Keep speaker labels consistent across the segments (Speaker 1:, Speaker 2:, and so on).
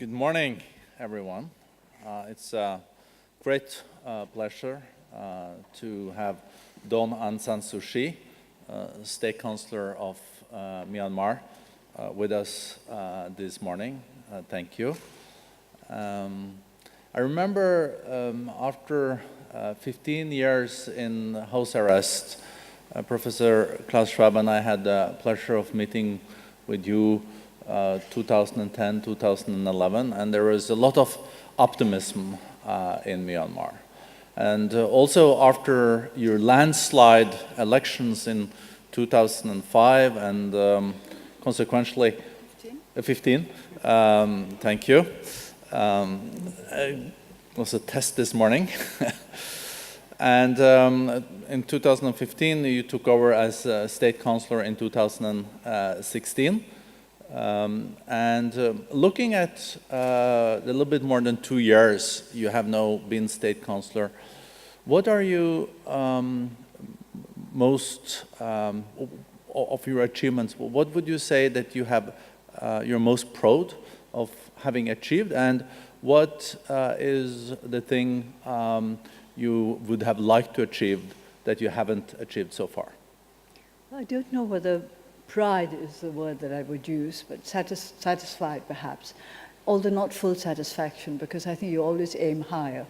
Speaker 1: Good morning, everyone. It's a great pleasure to have Dawn Aung San Suu Kyi, State Councillor of Myanmar, with us this morning. Thank you. I remember after 15 years in house arrest, Professor Klaus Schwab and I had the pleasure of meeting with you 2010, 2011, and there was a lot of optimism in Myanmar. And also after your landslide elections in 2005 and consequently 15, thank you. It was a test this morning. And in 2015, you took over as State Councillor in 2016. Looking at a little bit more than 2 years, you have now been State Councillor. What are you most of your achievements? What would you say that you have you're most proud of having achieved, and what is the thing you would have liked to achieve that you haven't achieved so far?
Speaker 2: I don't know whether pride is the word that I would use, but satisfied perhaps, although not full satisfaction, because I think you always aim higher.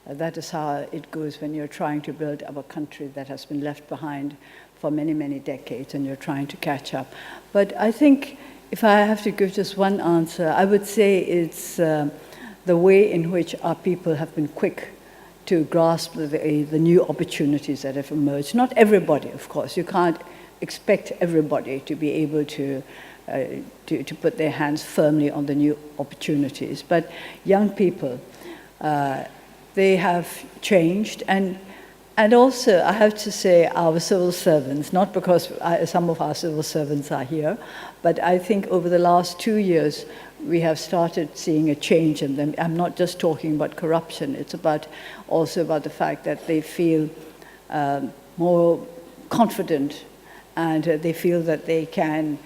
Speaker 2: That is how it goes when you're trying to build up a country that has been left behind for many, many decades, and you're trying to catch up. But I think if I have to give just one answer, I would say it's the way in which our people have been quick to grasp the new opportunities that have emerged. Not everybody, of course. You can't expect everybody to be able to put their hands firmly on the new opportunities. But young people, they have changed. And also, I have to say, our civil servants, not because some of our civil servants are here, but I think over the last 2 years, we have started seeing a change in them. I'm not just talking about corruption. It's also about the fact that they feel more confident, and they feel that they can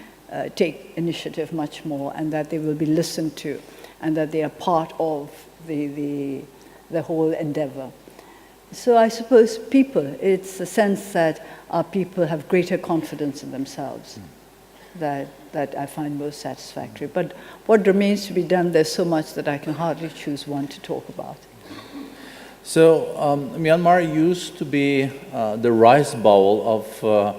Speaker 2: take initiative much more, and that they will be listened to, and that they are part of the whole endeavor. So I suppose people, it's a sense that our people have greater confidence in themselves that I find most satisfactory. But what remains to be done, there's so much that I can hardly choose one to talk about.
Speaker 1: So Myanmar used to be the rice bowl of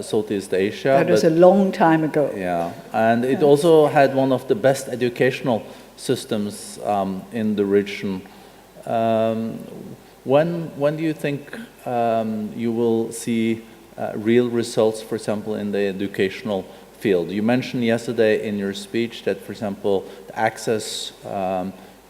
Speaker 1: Southeast Asia.
Speaker 2: That was a long time ago.
Speaker 1: Yeah, and it also had one of the best educational systems in the region. When do you think you will see real results, for example, in the educational field? You mentioned yesterday in your speech that, for example, the access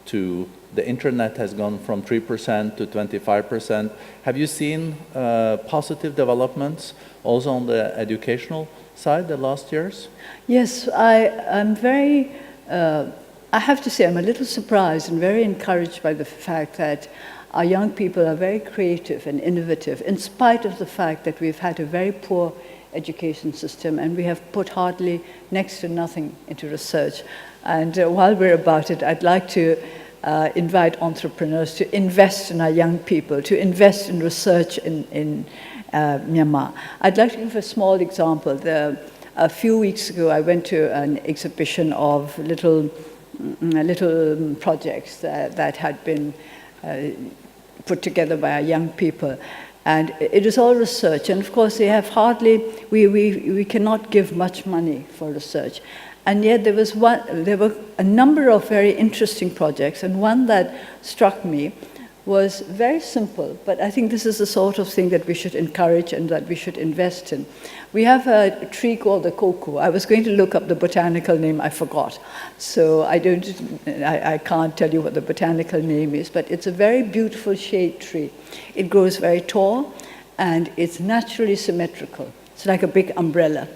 Speaker 1: to the internet has gone from 3% to 25%. Have you seen positive developments also on the educational side the last years?
Speaker 2: Yes, I'm very, I have to say I'm a little surprised and very encouraged by the fact that our young people are very creative and innovative, in spite of the fact that we've had a very poor education system and we have put hardly next to nothing into research. And while we're about it, I'd like to invite entrepreneurs to invest in our young people, to invest in research in Myanmar. I'd like to give a small example. A few weeks ago, I went to an exhibition of little projects that had been put together by our young people. And it is all research. And of course, they have hardly, we cannot give much money for research. And yet there were a number of very interesting projects, and one that struck me was very simple, but I think this is the sort of thing that we should encourage and that we should invest in. We have a tree called the cocoa. I was going to look up the botanical name, I forgot. So I can't tell you what the botanical name is, but it's a very beautiful shade tree. It grows very tall, and it's naturally symmetrical. It's like a big umbrella.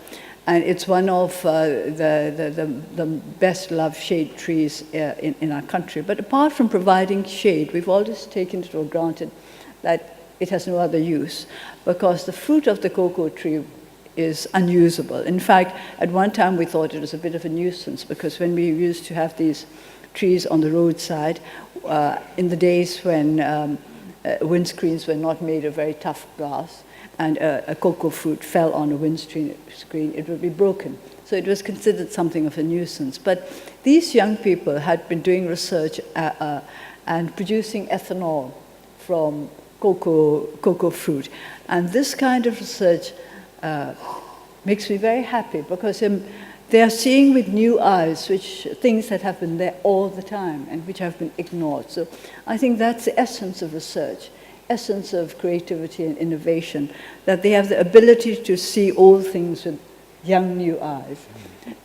Speaker 2: And it's one of the best loved shade trees in our country. But apart from providing shade, we've always taken it for granted that it has no other use, because the fruit of the cocoa tree is unusable. In fact, at one time we thought it was a bit of a nuisance, because when we used to have these trees on the roadside in the days when windscreens were not made of very tough glass, and a cocoa fruit fell on a windscreen, it would be broken. So it was considered something of a nuisance. But these young people had been doing research and producing ethanol from cocoa fruit. And this kind of research makes me very happy, because they are seeing with new eyes things that have been there all the time and which have been ignored. So I think that's the essence of research, essence of creativity and innovation, that they have the ability to see all things with young new eyes.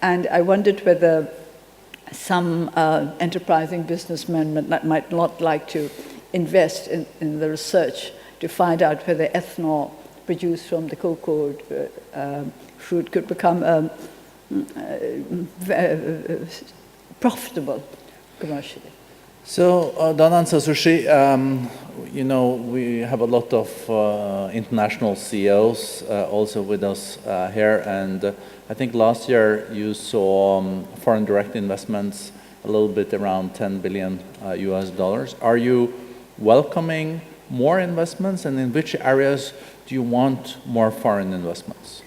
Speaker 2: And I wondered whether some enterprising businessmen might not like to invest in the research to find out whether ethanol produced from the cocoa fruit could become profitable commercially.
Speaker 1: So, Danan Sasushi, we have a lot of international CEOs also with us here, and I think last year you saw foreign direct investments a little bit around $10 billion US. Are you welcoming more investments, and in which areas do you want more foreign investments?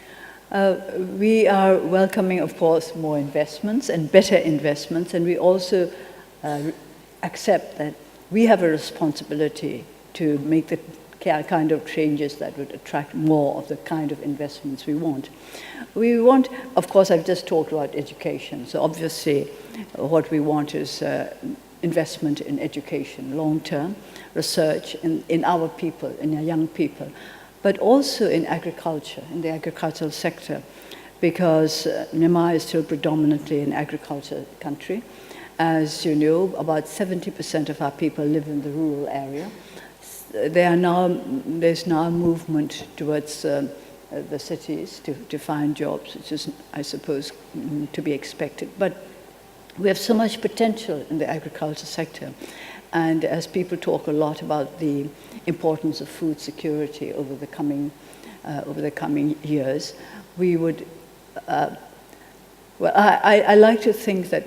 Speaker 2: We are welcoming, of course, more investments and better investments, and we also accept that we have a responsibility to make the kind of changes that would attract more of the kind of investments we want. We want, of course, I've just talked about education, so obviously what we want is investment in education, long-term research in our people, in our young people, but also in agriculture, in the agricultural sector, because Myanmar is still predominantly an agriculture country. As you know, about 70% of our people live in the rural area. There's now a movement towards the cities to find jobs, which is, I suppose, to be expected. But we have so much potential in the agriculture sector. And as people talk a lot about the importance of food security over the coming years, we would, I like to think that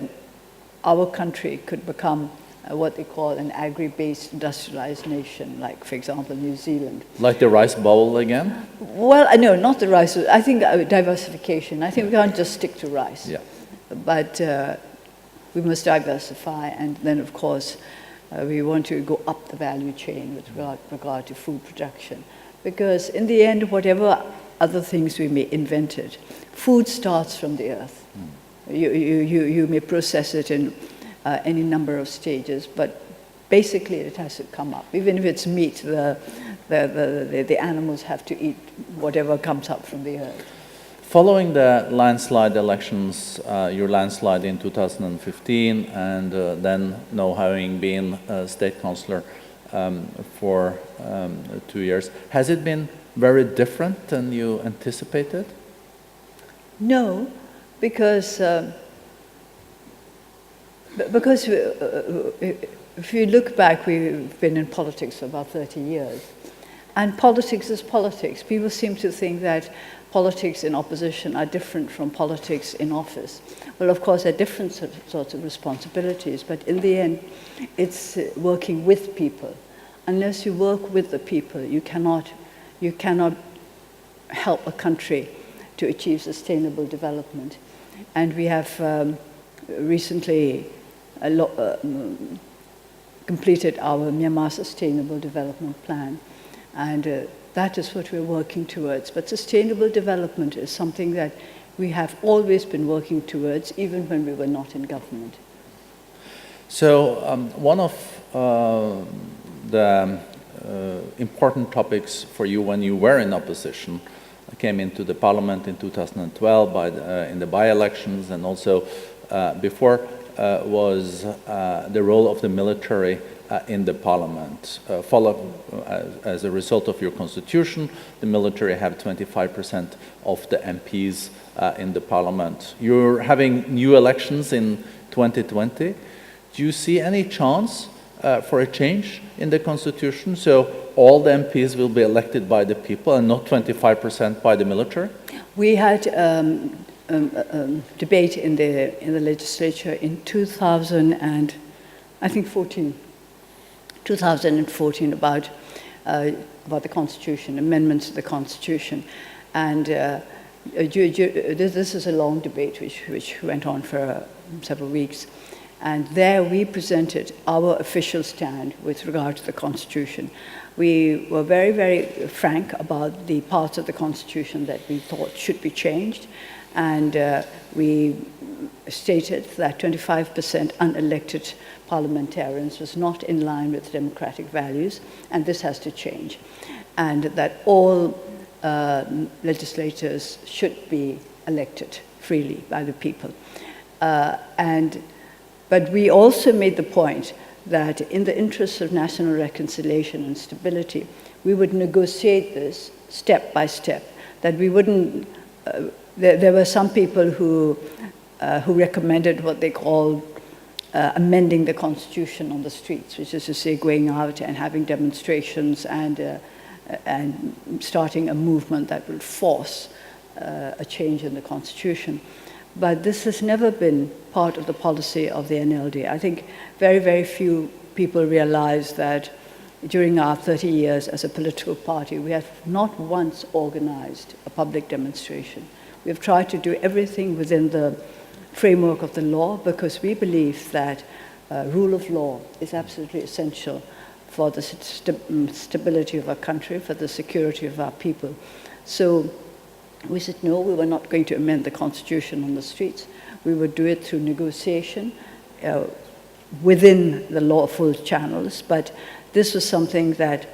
Speaker 2: our country could become what they call an agri-based industrialized nation, like, for example, New Zealand.
Speaker 1: Like the rice bowl again?
Speaker 2: Well, no, not the rice. I think diversification. I think we can't just stick to rice.
Speaker 1: Yeah.
Speaker 2: But we must diversify, and then, of course, we want to go up the value chain with regard to food production. Because in the end, whatever other things we may invented, food starts from the earth. You may process it in any number of stages, but basically it has to come up. Even if it's meat, the animals have to eat whatever comes up from the earth.
Speaker 1: Following the landslide elections, your landslide in 2015, and then now having been a state councillor for 2 years, has it been very different than you anticipated?
Speaker 2: No, because if you look back, we've been in politics for about 30 years. And politics is politics. People seem to think that politics in opposition are different from politics in office. Well, of course, there are different sorts of responsibilities, but in the end, it's working with people. Unless you work with the people, you cannot help a country to achieve sustainable development. And we have recently completed our Myanmar Sustainable Development Plan, and that is what we're working towards. But sustainable development is something that we have always been working towards, even when we were not in government.
Speaker 1: So one of the important topics for you when you were in opposition came into the parliament in 2012 in the by-elections, and also before was the role of the military in the parliament. As a result of your constitution, the military have 25% of the MPs in the parliament. You're having new elections in 2020. Do you see any chance for a change in the constitution, so all the MPs will be elected by the people and not 25% by the military?
Speaker 2: We had debate in the legislature in 2014 about the Constitution, amendments to the Constitution, and this is a long debate which went on for several weeks, and there we presented our official stand with regard to the Constitution. We were very, very frank about the parts of the Constitution that we thought should be changed, and we stated that 25% unelected parliamentarians was not in line with democratic values, and this has to change, and that all legislators should be elected freely by the people. But we also made the point that in the interests of national reconciliation and stability, we would negotiate this step by step, that we wouldn't, there were some people who recommended what they called amending the Constitution on the streets, which is to say going out and having demonstrations and starting a movement that will force a change in the Constitution. But this has never been part of the policy of the NLD. I think very, very few people realize that during our 30 years as a political party, we have not once organized a public demonstration. We have tried to do everything within the framework of the law because we believe that rule of law is absolutely essential for the stability of our country, for the security of our people. So we said, no, we were not going to amend the Constitution on the streets. We would do it through negotiation within the lawful channels. But this was something that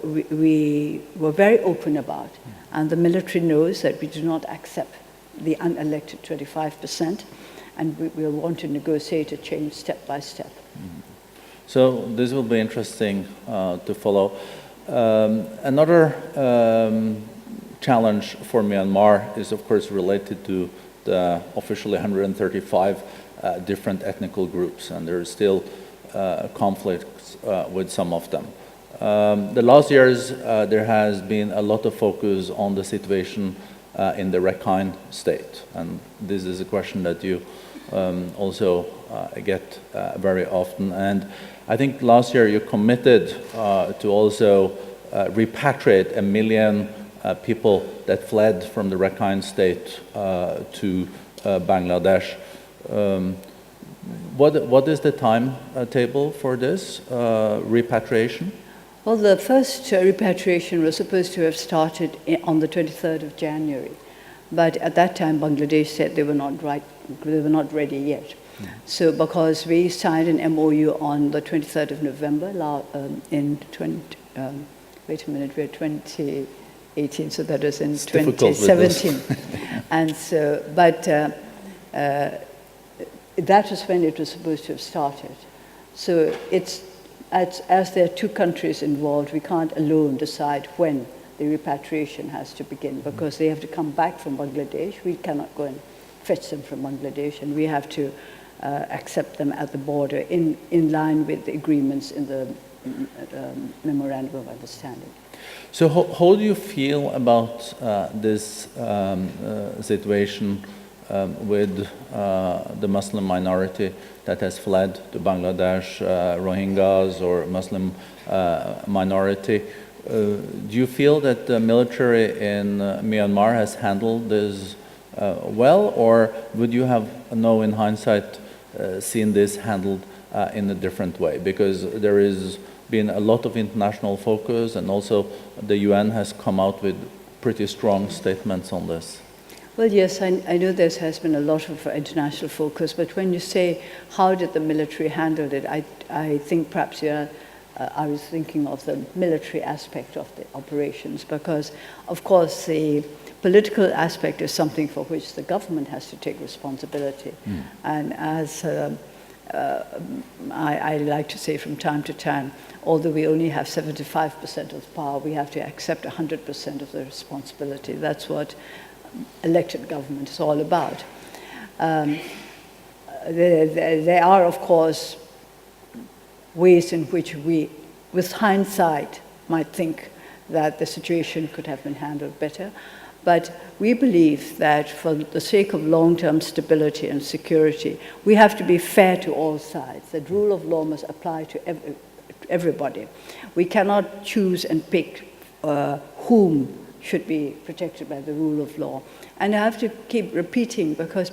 Speaker 2: we were very open about. And the military knows that we do not accept the unelected 25%. And we want to negotiate a change step by step.
Speaker 1: Mm-hmm. So this will be interesting to follow. Another challenge for Myanmar is, of course, related to the officially 135 different ethnical groups, and there is still conflicts with some of them. The last years, there has been a lot of focus on the situation in the Rakhine state, and this is a question that you also get very often. And I think last year you committed to also repatriate 1 million people that fled from the Rakhine state to Bangladesh. What is the timetable for this repatriation?
Speaker 2: Well, the first repatriation was supposed to have started on the 23rd of January. But at that time, Bangladesh said they were not ready yet. Mm. So because we signed an MOU on the 23rd of November we're 2018, so that was in 2017. And so, but that was when it was supposed to have started. So it's, as there are two countries involved, we can't alone decide when the repatriation has to begin, because they have to come back from Bangladesh. We cannot go and fetch them from Bangladesh, and we have to accept them at the border in line with the agreements in the Memorandum of Understanding.
Speaker 1: So how do you feel about this situation with the Muslim minority that has fled to Bangladesh, Rohingyas or Muslim minority? Do you feel that the military in Myanmar has handled this well, or would you have, in hindsight, seen this handled in a different way? Because there has been a lot of international focus, and also the UN has come out with pretty strong statements on this.
Speaker 2: Well, yes, I know there has been a lot of international focus, but when you say, how did the military handle it, I think perhaps I was thinking of the military aspect of the operations, because, of course, the political aspect is something for which the government has to take responsibility. Mm. And as I like to say from time to time, although we only have 75% of the power, we have to accept 100% of the responsibility. That's what elected government is all about. There are, of course, ways in which we, with hindsight, might think that the situation could have been handled better. But we believe that for the sake of long-term stability and security, we have to be fair to all sides. That rule of law must apply to everybody. We cannot choose and pick whom should be protected by the rule of law. And I have to keep repeating, because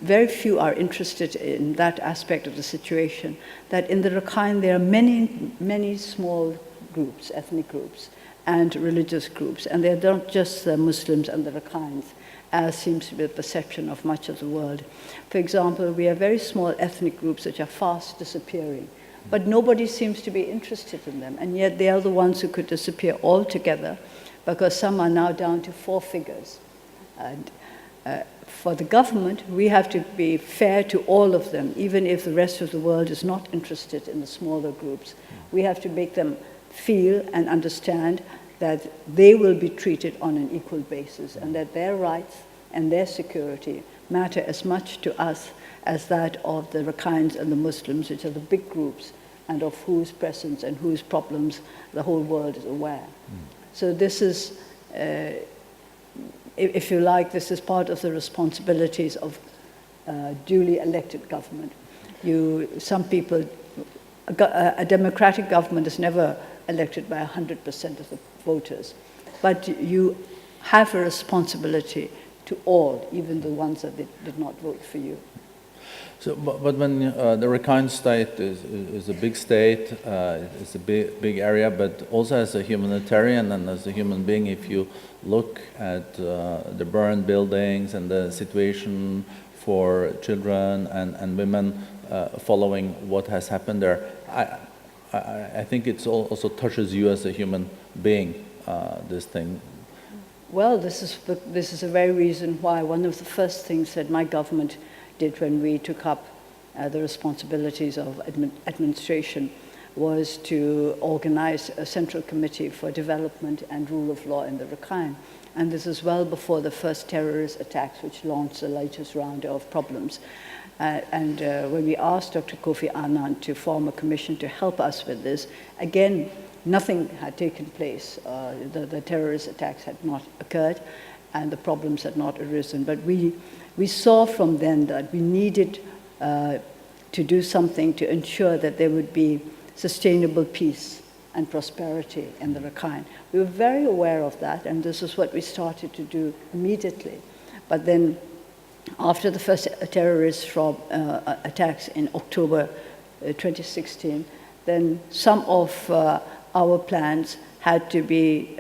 Speaker 2: very few are interested in that aspect of the situation, that in the Rakhine there are many, many small groups, ethnic groups, and religious groups, and they're not just the Muslims and the Rakhines, as seems to be the perception of much of the world. For example, we have very small ethnic groups which are fast disappearing, but nobody seems to be interested in them, and yet they are the ones who could disappear altogether, because some are now down to 4 figures. And for the government, we have to be fair to all of them, even if the rest of the world is not interested in the smaller groups. We have to make them feel and understand that they will be treated on an equal basis, and that their rights and their security matter as much to us as that of the Rakhines and the Muslims, which are the big groups, and of whose presence and whose problems the whole world is aware. So this is, if you like, this is part of the responsibilities of duly elected government. Some people, a democratic government is never elected by 100% of the voters, but you have a responsibility to all, even the ones that did not vote for you.
Speaker 1: So, but when the Rakhine state is a big state, it's a big area, but also as a humanitarian and as a human being, if you look at the burned buildings and the situation for children and women following what has happened there, I think it also touches you as a human being, this thing.
Speaker 2: Well, this is the very reason why one of the first things that my government did when we took up the responsibilities of administration was to organize a central committee for development and rule of law in the Rakhine. And this is well before the first terrorist attacks, which launched the latest round of problems. When we asked Dr. Kofi Annan to form a commission to help us with this, again, nothing had taken place. The terrorist attacks had not occurred, and the problems had not arisen. But we saw from then that we needed to do something to ensure that there would be sustainable peace and prosperity in the Rakhine. We were very aware of that, and this is what we started to do immediately. But then, after the first terrorist attacks in October 2016, then some of our plans had to be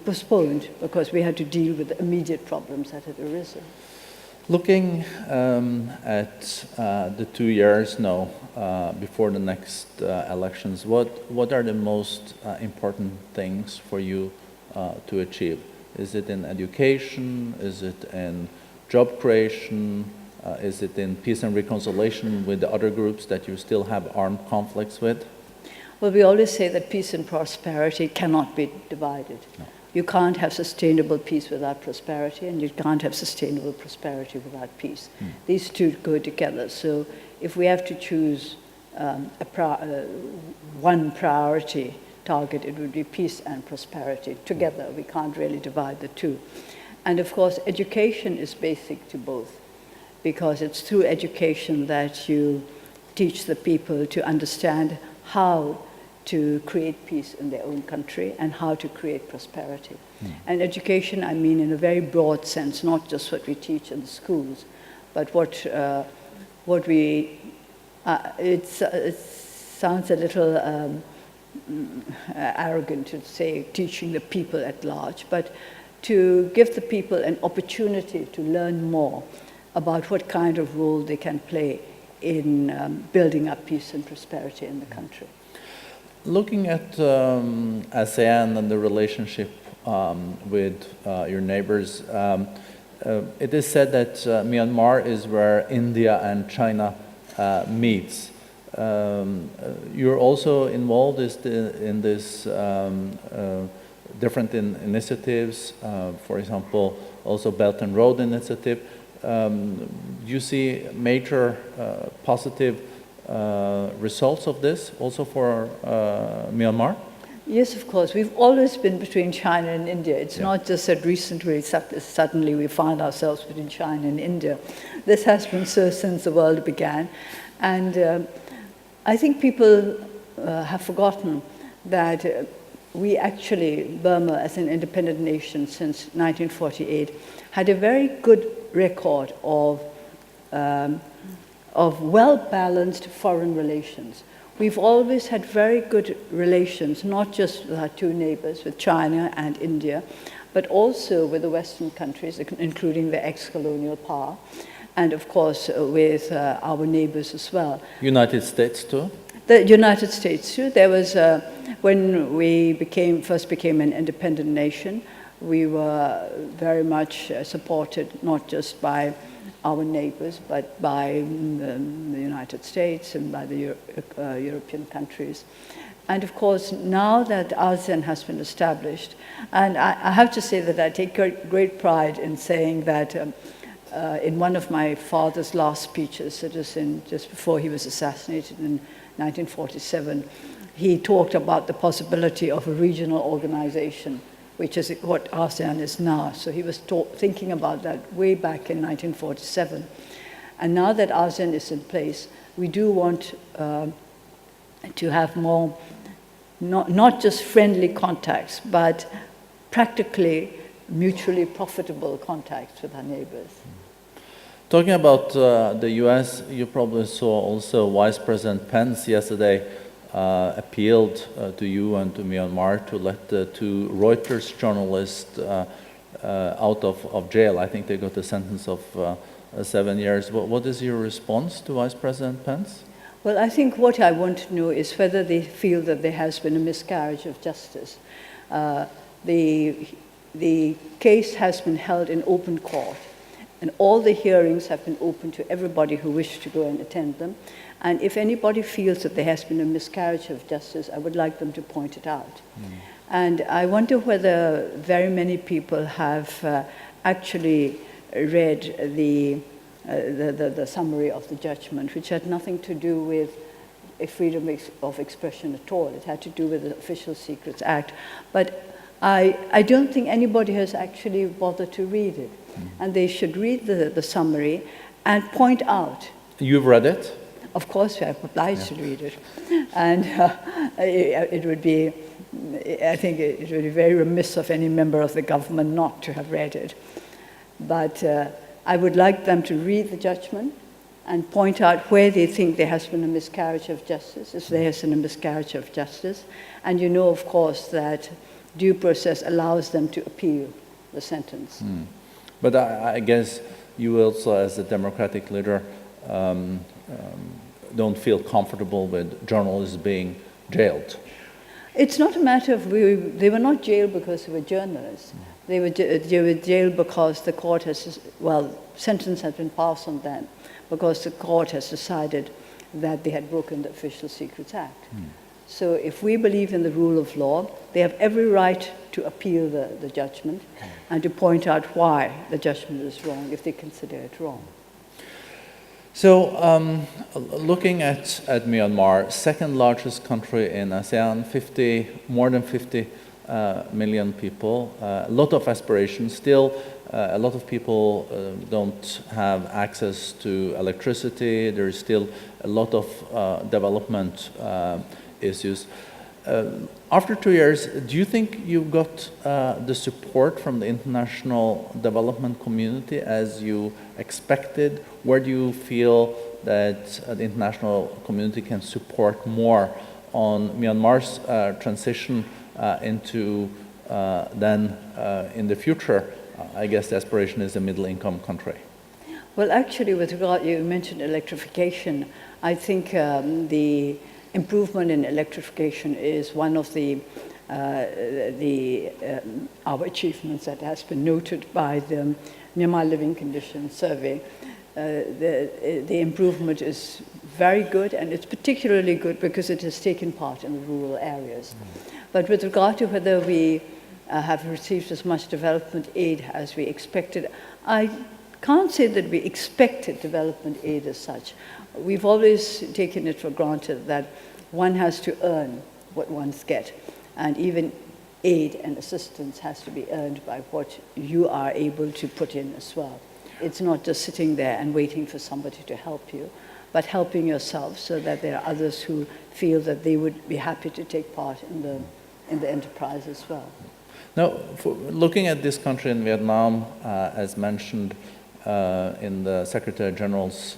Speaker 2: postponed because we had to deal with the immediate problems that had arisen.
Speaker 1: Looking at the 2 years now before the next elections, what are the most important things for you to achieve? Is it in education? Is it in job creation? Is it in peace and reconciliation with the other groups that you still have armed conflicts with?
Speaker 2: Well, we always say that peace and prosperity cannot be divided. No. You can't have sustainable peace without prosperity, and you can't have sustainable prosperity without peace. These two go together. So if we have to choose one priority target, it would be peace and prosperity. Together, we can't really divide the two. And of course, education is basic to both, because it's through education that you teach the people to understand how to create peace in their own country and how to create prosperity. And education, I mean in a very broad sense, not just what we teach in the schools, but it sounds a little arrogant to say teaching the people at large, but to give the people an opportunity to learn more about what kind of role they can play in building up peace and prosperity in the country.
Speaker 1: Looking at ASEAN and the relationship with your neighbors, it is said that Myanmar is where India and China meets. You're also involved in this different initiatives, for example, also Belt and Road Initiative. You see major positive results of this also for Myanmar?
Speaker 2: Yes, of course. We've always been between China and India. It's not just that recently, suddenly we find ourselves between China and India. This has been so since the world began. And I think people have forgotten that we actually, Burma as an independent nation since 1948, had a very good record of well-balanced foreign relations. We've always had very good relations, not just with our two neighbors, with China and India, but also with the Western countries, including the ex-colonial power, and of course with our neighbors as well.
Speaker 1: United States too?
Speaker 2: The United States too. There was, when we first became an independent nation, we were very much supported not just by our neighbors, but by the United States and by the European countries. And of course, now that ASEAN has been established, and I have to say that I take great pride in saying that in one of my father's last speeches, it was just before he was assassinated in 1947, he talked about the possibility of a regional organization, which is what ASEAN is now. So he was thinking about that way back in 1947. And now that ASEAN is in place, we do want to have more, not just friendly contacts, but practically mutually profitable contacts with our neighbors.
Speaker 1: Talking about the US, you probably saw also Vice President Pence yesterday appealed to you and to Myanmar to let the two Reuters journalists out of jail. I think they got a sentence of 7 years. What is your response to Vice President Pence?
Speaker 2: Well, I think what I want to know is whether they feel that there has been a miscarriage of justice. The case has been held in open court, and all the hearings have been open to everybody who wished to go and attend them. And if anybody feels that there has been a miscarriage of justice, I would like them to point it out. And I wonder whether very many people have actually read the summary of the judgment, which had nothing to do with a freedom of expression at all. It had to do with the Official Secrets Act. But I don't think anybody has actually bothered to read it. And they should read the summary and point out.
Speaker 1: You've read it?
Speaker 2: Of course, I'm obliged to read it. And it would be, I think it would be very remiss of any member of the government not to have read it. But I would like them to read the judgment and point out where they think there has been a miscarriage of justice, if there has been a miscarriage of justice. And you know, of course, that due process allows them to appeal the sentence.
Speaker 1: But I guess you also, as a democratic leader, don't feel comfortable with journalists being jailed.
Speaker 2: It's not a matter of, they were not jailed because they were journalists. They were jailed because the court has, sentence has been passed on them, because the court has decided that they had broken the Official Secrets Act. So if we believe in the rule of law, they have every right to appeal the judgment and to point out why the judgment is wrong, if they consider it wrong.
Speaker 1: So looking at Myanmar, second largest country in ASEAN, more than 50 million people, a lot of aspirations. Still, a lot of people don't have access to electricity. There is still a lot of development issues. After 2 years, do you think you got the support from the international development community as you expected? Where do you feel that the international community can support more on Myanmar's transition into then in the future? I guess the aspiration is a middle-income country.
Speaker 2: Well, actually, with regard, you mentioned electrification. I think the improvement in electrification is one of our achievements that has been noted by the Myanmar Living Conditions Survey. The improvement is very good, and it's particularly good because it has taken part in the rural areas. But with regard to whether we have received as much development aid as we expected, I can't say that we expected development aid as such. We've always taken it for granted that one has to earn what one's get. And even aid and assistance has to be earned by what you are able to put in as well. It's not just sitting there and waiting for somebody to help you, but helping yourself so that there are others who feel that they would be happy to take part in the enterprise as well.
Speaker 1: Now, looking at this country in Vietnam, as mentioned in the Secretary General's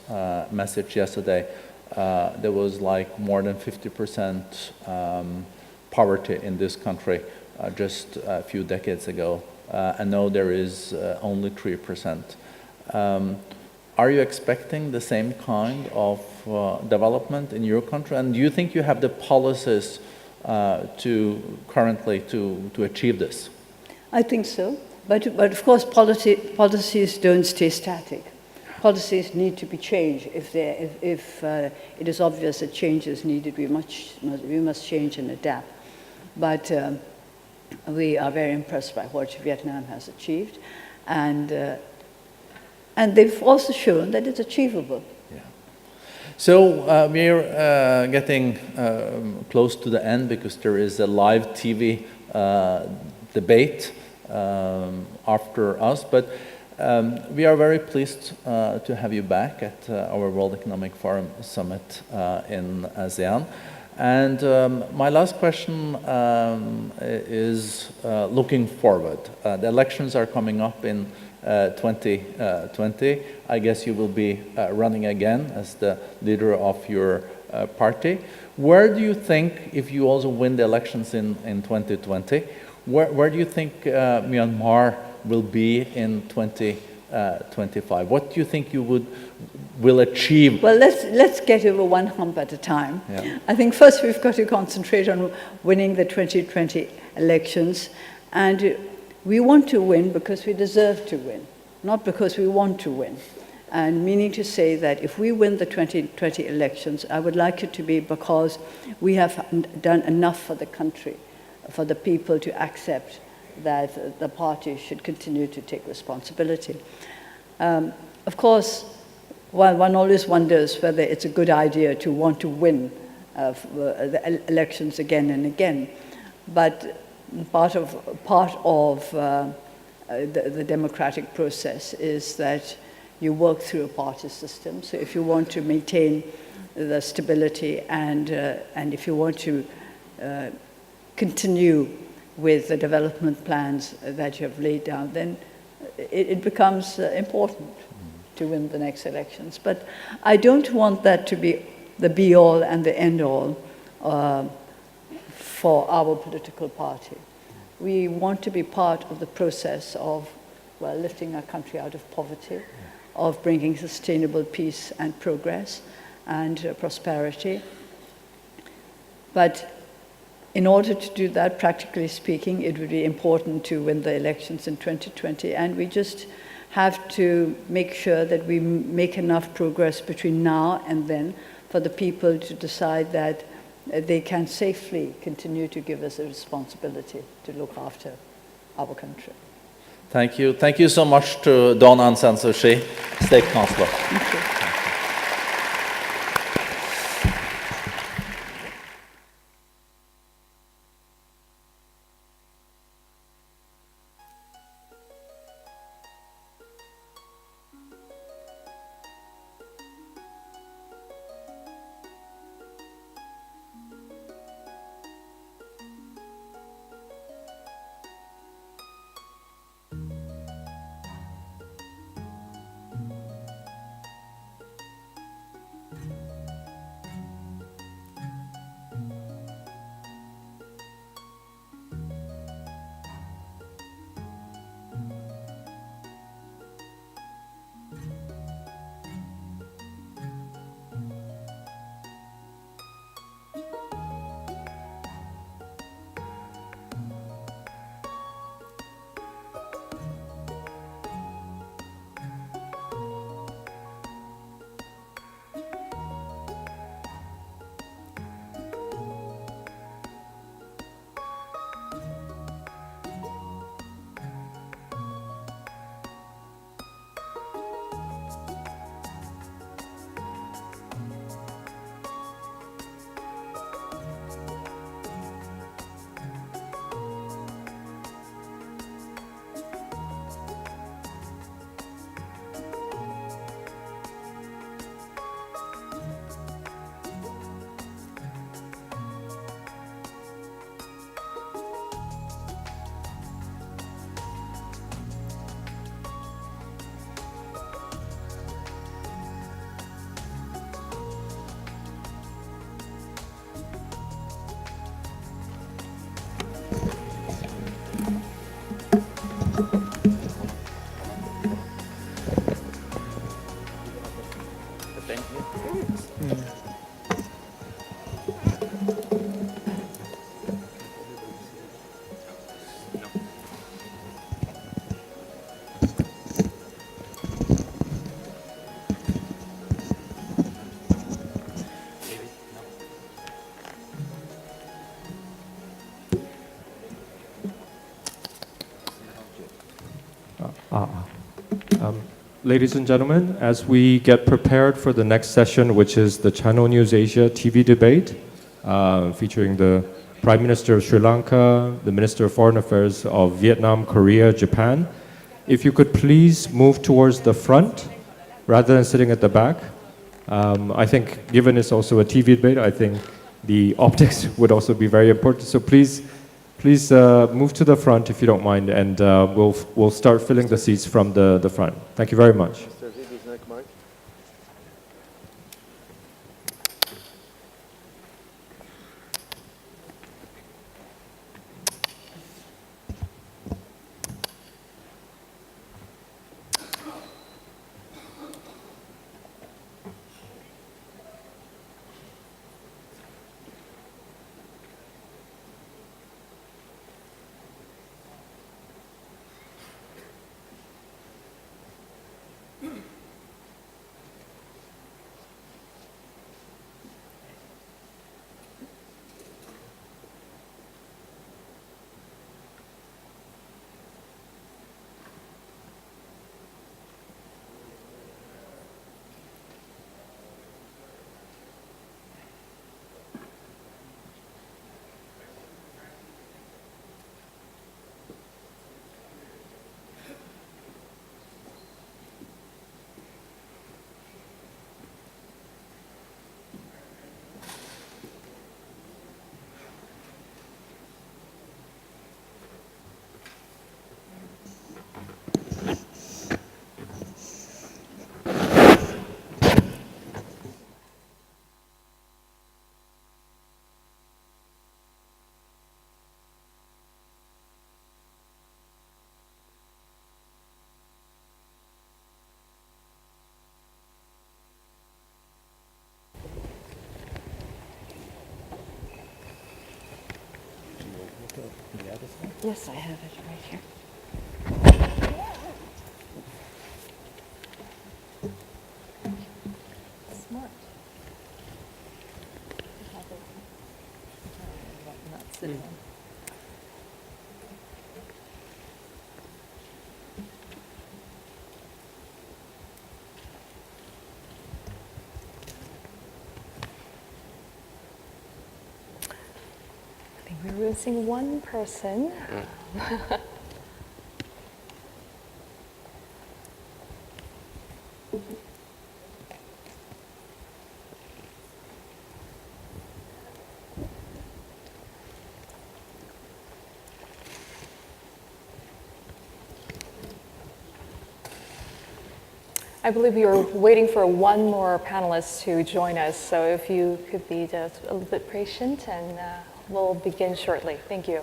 Speaker 1: message yesterday, there was like more than 50% poverty in this country just a few decades ago, and now there is only 3%. Are you expecting the same kind of development in your country? And do you think you have the policies currently to achieve this?
Speaker 2: I think so. But of course, policies don't stay static. Policies need to be changed. If it is obvious that change is needed, we must change and adapt. But we are very impressed by what Vietnam has achieved. And they've also shown that it's achievable.
Speaker 1: Yeah. So we're getting close to the end because there is a live TV debate after us. But we are very pleased to have you back at our World Economic Forum Summit in ASEAN. And my last question is looking forward. The elections are coming up in 2020. I guess you will be running again as the leader of your party. Where do you think, if you also win the elections in 2020, where do you think Myanmar will be in 2025? What do you think you will achieve?
Speaker 2: Well, let's get over one hump at a time.
Speaker 1: Yeah.
Speaker 2: I think first we've got to concentrate on winning the 2020 elections, and we want to win because we deserve to win, not because we want to win. And meaning to say that if we win the 2020 elections, I would like it to be because we have done enough for the country, for the people to accept that the party should continue to take responsibility. Of course, one always wonders whether it's a good idea to want to win the elections again and again. But part of the democratic process is that you work through a party system. So if you want to maintain the stability and if you want to continue with the development plans that you have laid down, then it becomes important to win the next elections. But I don't want that to be the be-all and the end-all for our political party. We want to be part of the process of, well, lifting our country out of poverty, of bringing sustainable peace and progress and prosperity. But in order to do that, practically speaking, it would be important to win the elections in 2020, and we just have to make sure that we make enough progress between now and then for the people to decide that they can safely continue to give us a responsibility to look after our country.
Speaker 1: Thank you. Thank you so much to Dawn Aung San Suu Kyi, State Councillor.
Speaker 2: Thank you.
Speaker 3: Ladies and gentlemen, as we get prepared for the next session, which is the Channel News Asia TV debate, featuring the Prime Minister of Sri Lanka, the Minister of Foreign Affairs of Vietnam, Korea, Japan, if you could please move towards the front rather than sitting at the back. I think, given it's also a TV debate, I think the optics would also be very important. So please move to the front if you don't mind, and we'll start filling the seats from the front. Thank you very much.
Speaker 2: Yes, I have it right here. Smart. Not sitting.
Speaker 4: I think we're missing one person. I believe you're waiting for one more panelist to join us, so if you could be just a little bit patient, and we'll begin shortly. Thank you.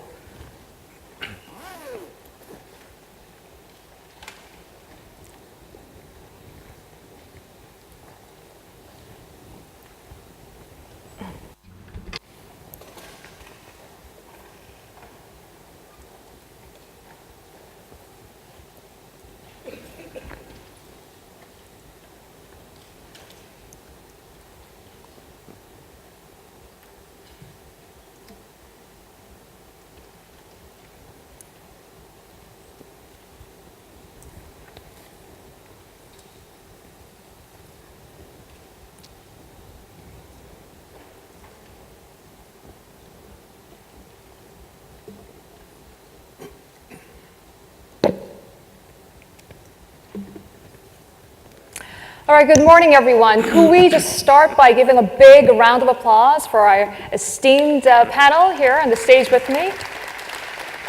Speaker 4: All right, good morning, everyone. Could we just start by giving a big round of applause for our esteemed panel here on the stage with me?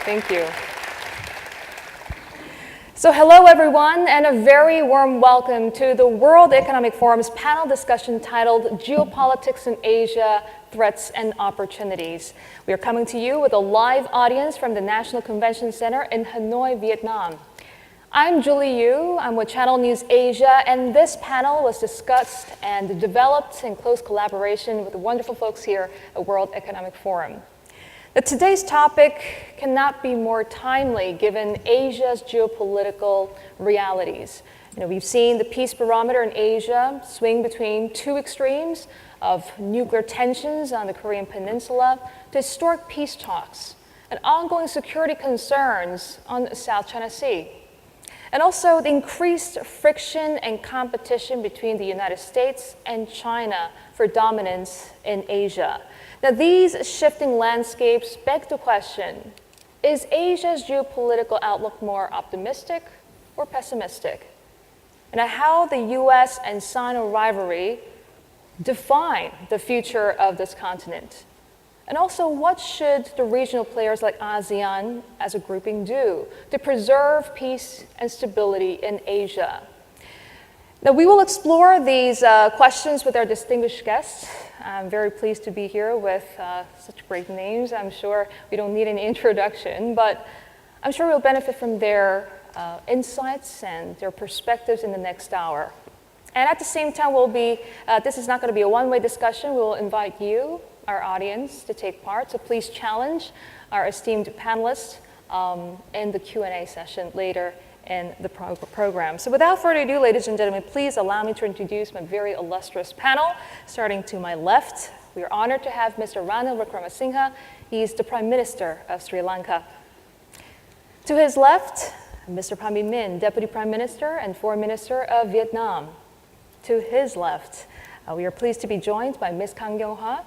Speaker 4: Thank you. So hello everyone, and a very warm welcome to the World Economic Forum's panel discussion titled Geopolitics in Asia, Threats and Opportunities. We are coming to you with a live audience from the National Convention Center in Hanoi, Vietnam. I'm Julie Yu, I'm with Channel News Asia, and this panel was discussed and developed in close collaboration with the wonderful folks here at World Economic Forum. Now, today's topic cannot be more timely given Asia's geopolitical realities. We've seen the peace barometer in Asia swing between two extremes of nuclear tensions on the Korean Peninsula to historic peace talks and ongoing security concerns on the South China Sea. And also the increased friction and competition between the United States and China for dominance in Asia. Now, these shifting landscapes beg the question, is Asia's geopolitical outlook more optimistic or pessimistic? And how the US and Sino rivalry define the future of this continent? And also, what should the regional players like ASEAN as a grouping do to preserve peace and stability in Asia? Now, we will explore these questions with our distinguished guests. I'm very pleased to be here with such great names. I'm sure we don't need an introduction, but I'm sure we'll benefit from their insights and their perspectives in the next hour. And at the same time, this is not going to be a one-way discussion. We will invite you, our audience, to take part. So please challenge our esteemed panelists in the Q&A session later in the program. So without further ado, ladies and gentlemen, please allow me to introduce my very illustrious panel. Starting to my left, we are honored to have Mr. Ranil Wickremesinghe. He's the Prime Minister of Sri Lanka. To his left, Mr. Pham Binh Minh, Deputy Prime Minister and Foreign Minister of Vietnam. To his left, we are pleased to be joined by Ms. Kang Kyung-ha,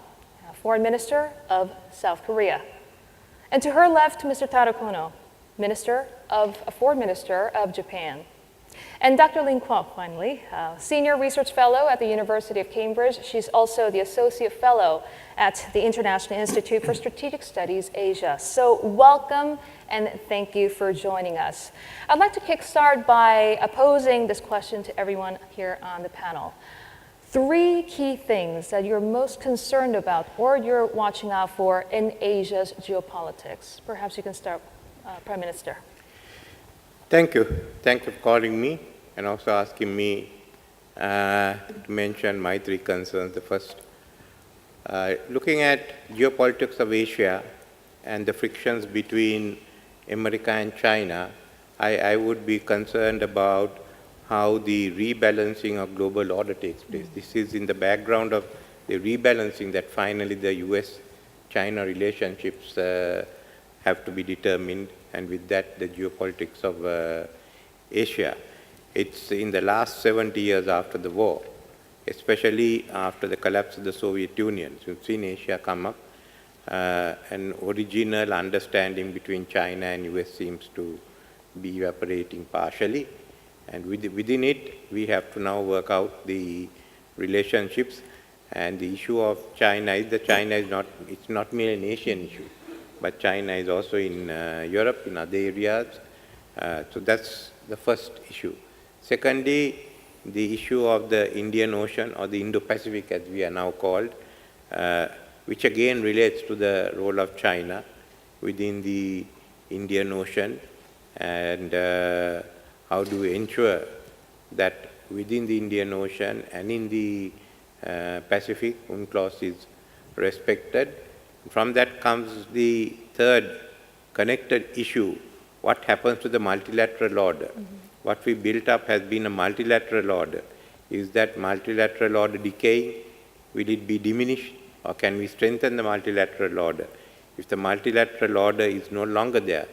Speaker 4: Foreign Minister of South Korea. And to her left, Mr. Taro Kono, Foreign Minister of Japan. And Dr. Lin Kwok, finally, Senior Research Fellow at the University of Cambridge. She's also the Associate Fellow at the International Institute for Strategic Studies, Asia. So welcome and thank you for joining us. I'd like to kickstart by posing this question to everyone here on the panel. 3 key things that you're most concerned about or you're watching out for in Asia's geopolitics. Perhaps you can start, Prime Minister.
Speaker 5: Thank you. Thank you for calling me and also asking me to mention my 3 concerns. The first, looking at geopolitics of Asia and the frictions between America and China, I would be concerned about how the rebalancing of global order takes place. This is in the background of the rebalancing that finally the US-China relationships have to be determined, and with that the geopolitics of Asia. It's in the last 70 years after the war, especially after the collapse of the Soviet Union. So we've seen Asia come up. An original understanding between China and US seems to be evaporating partially. And within it, we have to now work out the relationships. And the issue of China is that China is not merely an Asian issue, but China is also in Europe, in other areas. So that's the first issue. Secondly, the issue of the Indian Ocean, or the Indo-Pacific as we are now called, which again relates to the role of China within the Indian Ocean, and how do we ensure that within the Indian Ocean and in the Pacific, UNCLOS is respected. From that comes the third connected issue, what happens to the multilateral order? Mm-hmm. What we built up has been a multilateral order. Is that multilateral order decaying? Will it be diminished? Or can we strengthen the multilateral order? If the multilateral order is no longer there,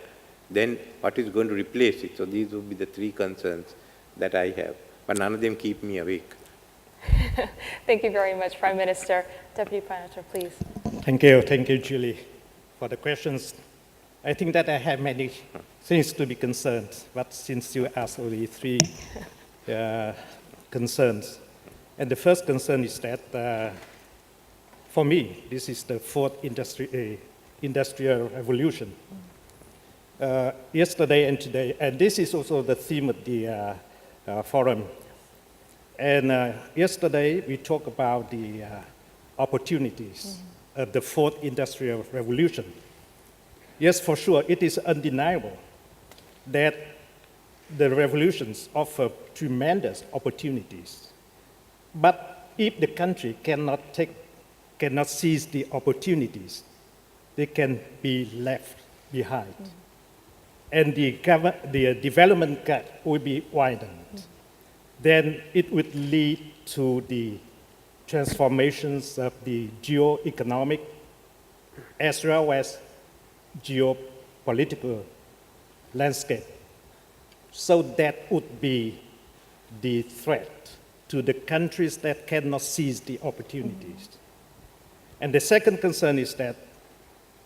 Speaker 5: then what is going to replace it? So these would be the 3 concerns that I have, but none of them keep me awake.
Speaker 4: Thank you very much, Prime Minister. Deputy Prime Minister, please.
Speaker 6: Thank you, Julie, for the questions. I think that I have many things to be concerned, but since you asked only 3 concerns, and the first concern is that for me, this is the 4th industrial revolution. yesterday and today, and this is also the theme of the forum. And yesterday we talked about the opportunities of the fourth industrial revolution. Yes, for sure, it is undeniable that the revolutions offer tremendous opportunities. But if the country cannot seize the opportunities, they can be left behind. And the development gap will be widened. Then it would lead to the transformations of the geo-economic as well as geopolitical landscape. So that would be the threat to the countries that cannot seize the opportunities. And the second concern is that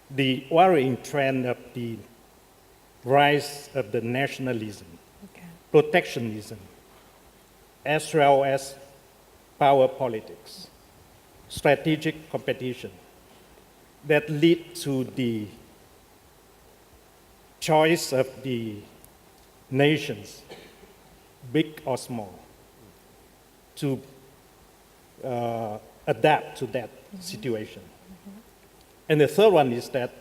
Speaker 6: the worrying trend of the rise of the nationalism, protectionism, as well as power politics, strategic competition, that lead to the choice of the nations, big or small, to adapt to that situation. And the third one is that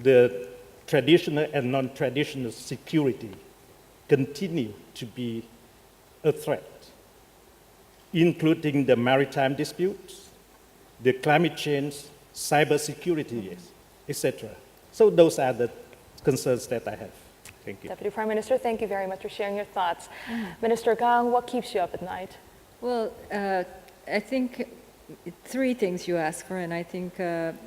Speaker 6: the traditional and non-traditional security continue to be a threat, including the maritime disputes, the climate change, cybersecurity, etc. So those are the concerns that I have. Thank you.
Speaker 4: Deputy Prime Minister, thank you very much for sharing your thoughts. Minister Kang, what keeps you up at night?
Speaker 7: Well, I think three things you asked for, and I think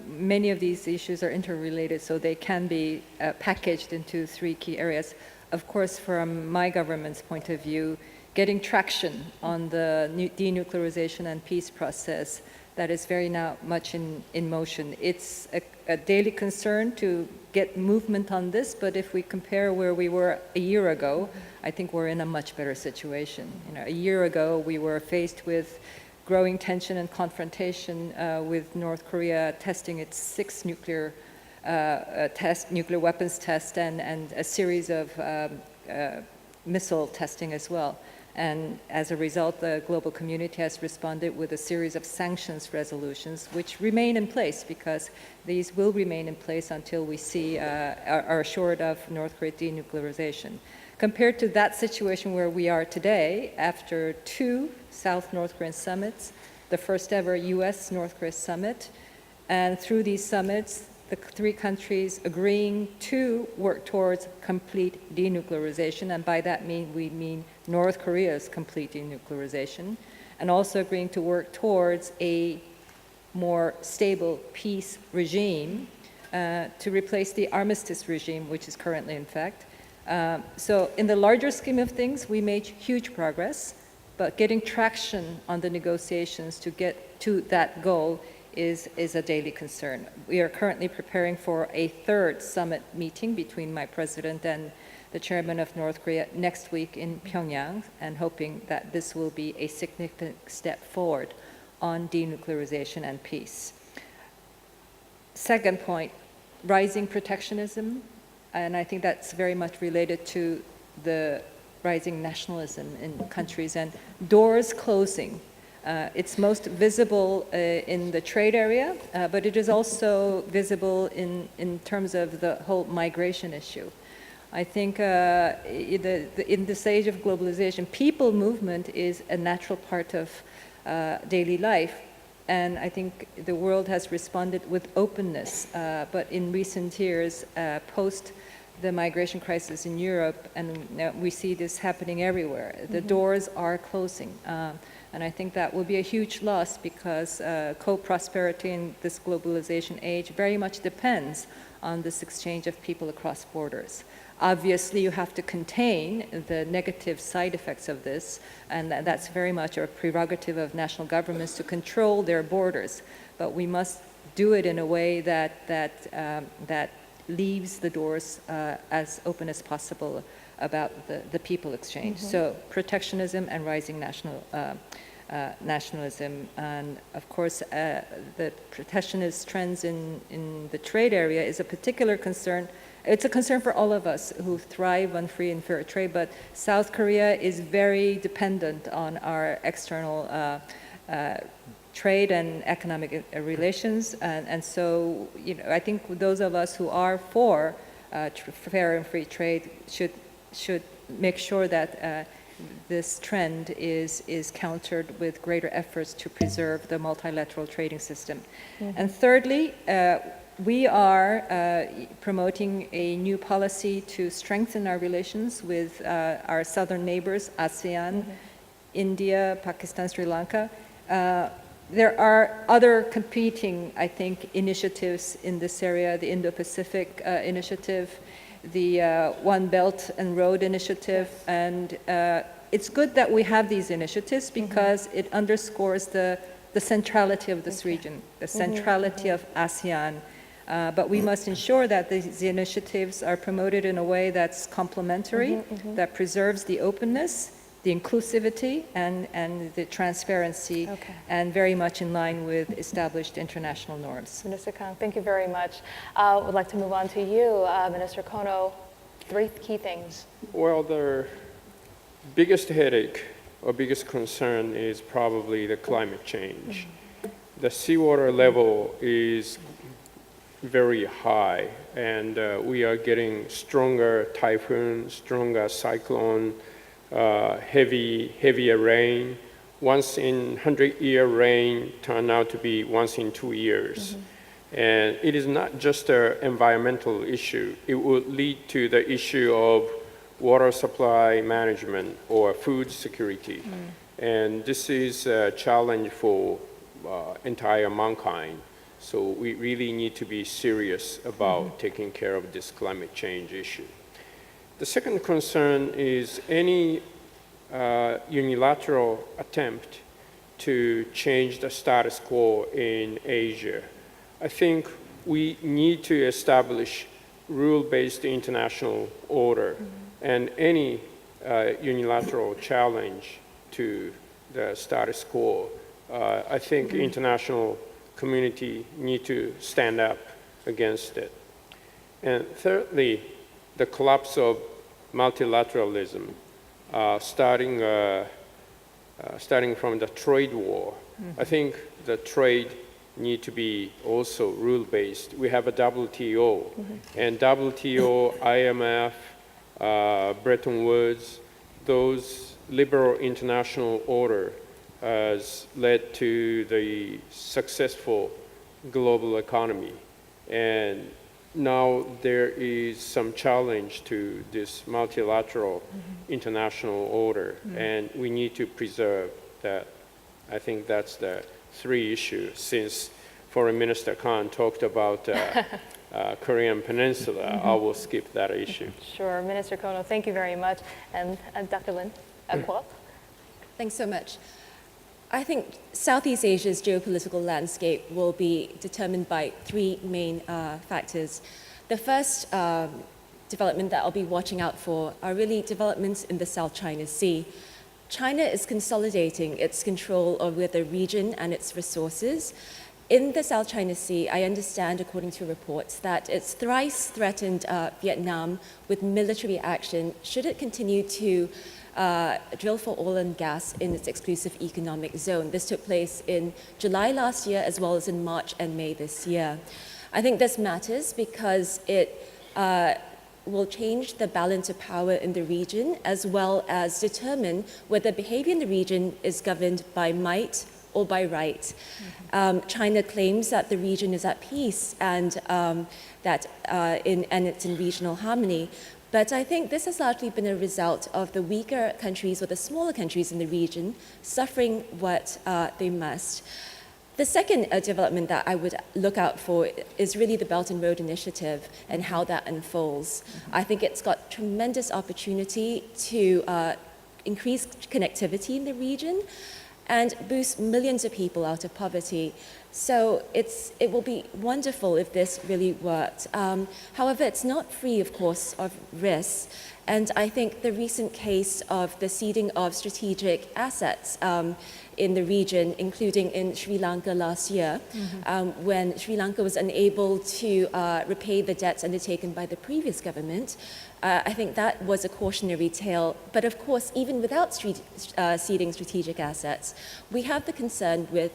Speaker 7: many of these issues are interrelated, so they can be packaged into three key areas. Of course, from my government's point of view, getting traction on the denuclearization and peace process that is very now much in motion. It's a daily concern to get movement on this, but if we compare where we were a year ago, I think we're in a much better situation. You know, a year ago, we were faced with growing tension and confrontation with North Korea testing its sixth nuclear weapons test and a series of missile testing as well. And as a result, the global community has responded with a series of sanctions resolutions, which remain in place because these will remain in place until we see are assured of North Korea denuclearization. Compared to that situation where we are today, after 2 South North Korean summits, the first ever US-North Korea summit, and through these summits, the three countries agreeing to work towards complete denuclearization, and by that we mean North Korea's complete denuclearization, and also agreeing to work towards a more stable peace regime to replace the armistice regime, which is currently in fact. So in the larger scheme of things, we made huge progress, but getting traction on the negotiations to get to that goal is a daily concern. We are currently preparing for a third summit meeting between my president and the chairman of North Korea next week in Pyongyang, and hoping that this will be a significant step forward on denuclearization and peace. Second point, rising protectionism, and I think that's very much related to the rising nationalism in countries and doors closing. It's most visible in the trade area, but it is also visible in terms of the whole migration issue. I think in this age of globalization, people movement is a natural part of daily life. And I think the world has responded with openness. But in recent years, post the migration crisis in Europe, and we see this happening everywhere, the doors are closing. And I think that will be a huge loss because co-prosperity in this globalization age very much depends on this exchange of people across borders. Obviously, you have to contain the negative side effects of this, and that's very much a prerogative of national governments to control their borders. But we must do it in a way that leaves the doors as open as possible about the people exchange. So protectionism and rising nationalism, and of course the protectionist trends in the trade area is a particular concern, it's a concern for all of us who thrive on free and fair trade, but South Korea is very dependent on our external trade and economic relations. And so, I think those of us who are for fair and free trade should make sure that this trend is countered with greater efforts to preserve the multilateral trading system. And thirdly, we are promoting a new policy to strengthen our relations with our southern neighbors, ASEAN, India, Pakistan, Sri Lanka. There are other competing, I think, initiatives in this area, the Indo-Pacific Initiative, the One Belt and Road Initiative, and it's good that we have these initiatives because it underscores the centrality of this region, the centrality of ASEAN. But we must ensure that these initiatives are promoted in a way that's complementary, that preserves the openness, the inclusivity, and the transparency, and very much in line with established international norms.
Speaker 4: Minister Kang, thank you very much. I would like to move on to you, Minister Kono. 3 key things.
Speaker 8: Well, the biggest headache or biggest concern is probably the climate change. The seawater level is very high, and we are getting stronger typhoon, stronger cyclone, heavier rain. Once in 100-year rain turned out to be once in 2 years. And it is not just an environmental issue. It would lead to the issue of water supply management or food security. And this is a challenge for entire mankind. So we really need to be serious about taking care of this climate change issue. The second concern is any unilateral attempt to change the status quo in Asia. I think we need to establish rule-based international order, and any unilateral challenge to the status quo, I think international community need to stand up against it. And thirdly, the collapse of multilateralism, starting from the trade war. I think the trade need to be also rule-based. We have a WTO, and WTO, IMF, Bretton Woods, those liberal international order has led to the successful global economy. And now there is some challenge to this multilateral international order, and we need to preserve that. I think that's the 3 issues, since Foreign Minister Khan talked about Korean Peninsula. I will skip that issue.
Speaker 4: Sure, Minister Kono, thank you very much. And Dr. Lin, Kwok?
Speaker 9: Thanks so much. I think Southeast Asia's geopolitical landscape will be determined by 3 main factors. The first development that I'll be watching out for are really developments in the South China Sea. China is consolidating its control over the region and its resources. In the South China Sea, I understand, according to reports, that it's thrice threatened Vietnam with military action should it continue to drill for oil and gas in its exclusive economic zone. This took place in July last year, as well as in March and May this year. I think this matters because it will change the balance of power in the region, as well as determine whether behavior in the region is governed by might or by right. China claims that the region is at peace and it's in regional harmony. But I think this has largely been a result of the weaker countries or the smaller countries in the region suffering what they must. The second development that I would look out for is really the Belt and Road Initiative and how that unfolds. I think it's got tremendous opportunity to increase connectivity in the region and boost millions of people out of poverty. So it will be wonderful if this really worked. However, it's not free, of course, of risks. And I think the recent case of the ceding of strategic assets in the region, including in Sri Lanka last year, when Sri Lanka was unable to repay the debts undertaken by the previous government. I think that was a cautionary tale. But of course, even without ceding strategic assets, we have the concern with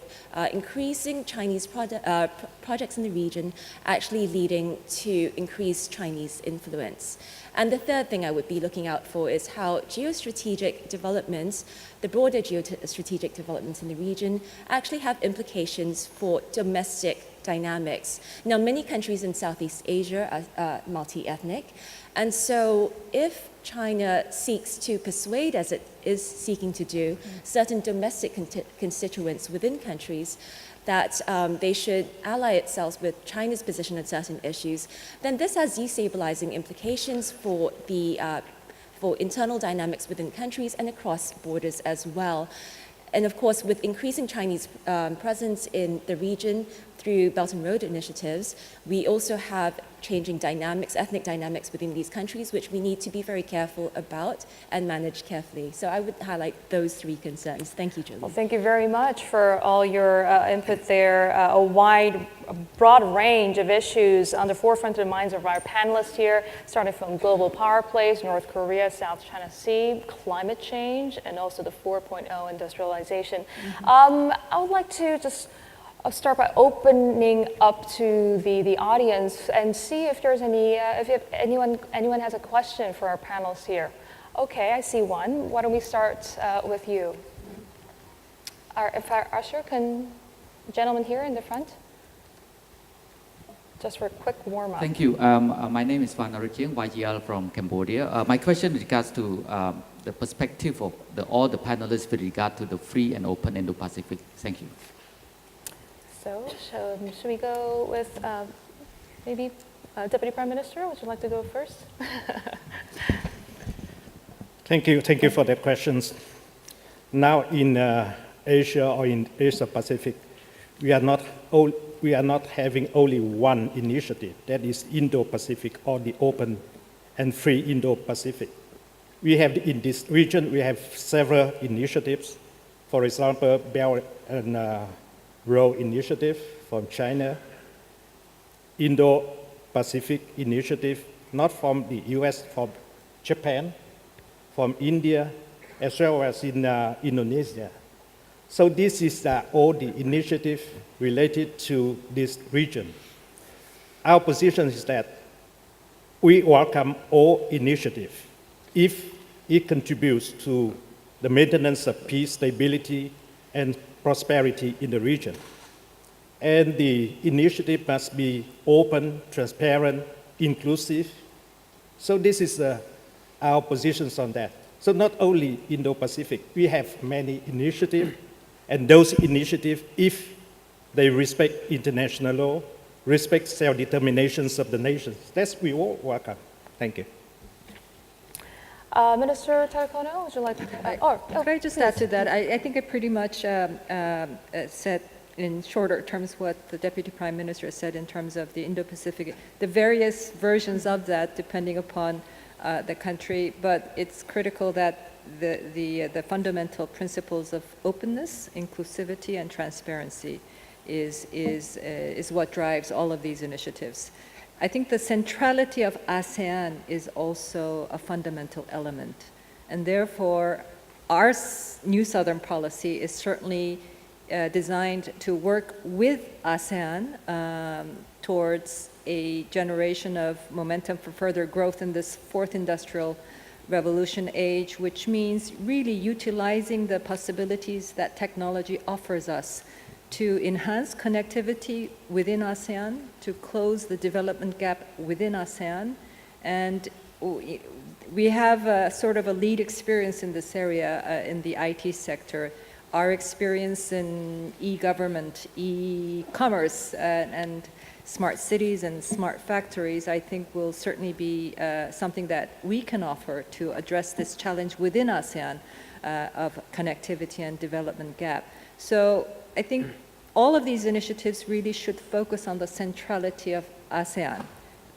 Speaker 9: increasing Chinese projects in the region actually leading to increased Chinese influence. And the third thing I would be looking out for is how geostrategic developments, the broader geostrategic developments in the region, actually have implications for domestic dynamics. Now, many countries in Southeast Asia are multi-ethnic, and so if China seeks to persuade, as it is seeking to do, certain domestic constituents within countries that they should ally itself with China's position on certain issues, then this has destabilizing implications for internal dynamics within countries and across borders as well. And of course, with increasing Chinese presence in the region through Belt and Road initiatives, we also have changing dynamics, ethnic dynamics within these countries, which we need to be very careful about and manage carefully. So I would highlight those three concerns. Thank you, Julie.
Speaker 4: Well, thank you very much for all your input there. A broad range of issues on the forefront of the minds of our panelists here, starting from global power plays, North Korea, South China Sea, climate change, and also the 4.0 industrialization. I would like to just start by opening up to the audience and see if there's anyone has a question for our panelists here. Okay, I see one. Why don't we start with you? If our usher can, gentleman here in the front, just for a quick warm up.
Speaker 10: Thank you. My name is Van Arichiang, YGL from Cambodia. My question regards to the perspective of all the panelists with regard to the free and open Indo-Pacific. Thank you.
Speaker 4: So, should we go with maybe Deputy Prime Minister? Would you like to go first?
Speaker 6: Thank you for that questions. Now in Asia or in Asia Pacific, we are not having only one initiative, that is Indo-Pacific or the open and free Indo-Pacific. We have in this region, we have several initiatives. For example, Belt and Road Initiative from China, Indo-Pacific Initiative, not from the US, from Japan, from India, as well as in Indonesia. So this is all the initiative related to this region. Our position is that we welcome all initiative if it contributes to the maintenance of peace, stability, and prosperity in the region. And the initiative must be open, transparent, inclusive. So this is our positions on that. So not only Indo-Pacific, we have many initiatives, and those initiatives, if they respect international law, respect self-determinations of the nations, that's we all welcome. Thank you.
Speaker 4: Minister Tarakono, would you like to?
Speaker 7: Could I just
Speaker 4: please.
Speaker 7: add to that? I think I pretty much said in shorter terms what the Deputy Prime Minister said in terms of the Indo-Pacific, the various versions of that depending upon the country, but it's critical that the fundamental principles of openness, inclusivity, and transparency is what drives all of these initiatives. I think the centrality of ASEAN is also a fundamental element, and therefore our new Southern policy is certainly designed to work with ASEAN towards a generation of momentum for further growth in this fourth industrial revolution age, which means really utilizing the possibilities that technology offers us to enhance connectivity within ASEAN, to close the development gap within ASEAN. And we have a sort of a lead experience in this area in the IT sector. Our experience in e-government, e-commerce, and smart cities and smart factories, I think will certainly be something that we can offer to address this challenge within ASEAN of connectivity and development gap. So I think all of these initiatives really should focus on the centrality of ASEAN.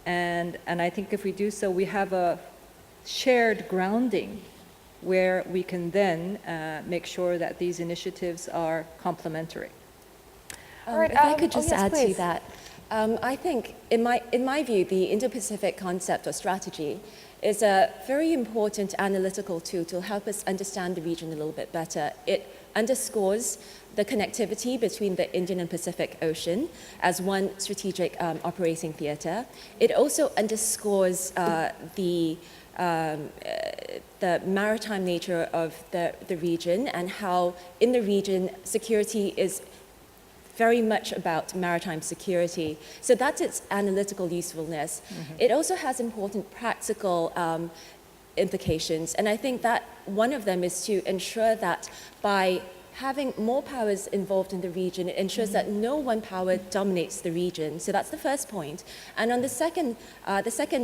Speaker 7: And I think if we do so, we have a shared grounding where we can then make sure that these initiatives are complementary.
Speaker 4: All right,
Speaker 9: If I could just
Speaker 4: yes,
Speaker 9: add
Speaker 4: please.
Speaker 9: to that, I think, in my view, the Indo-Pacific concept or strategy is a very important analytical tool to help us understand the region a little bit better. It underscores the connectivity between the Indian and Pacific Ocean as one strategic operating theater. It also underscores the maritime nature of the region and how in the region security is very much about maritime security. So that's its analytical usefulness. It also has important practical implications, and I think that one of them is to ensure that by having more powers involved in the region, it ensures that no one power dominates the region. So that's the first point. And on the second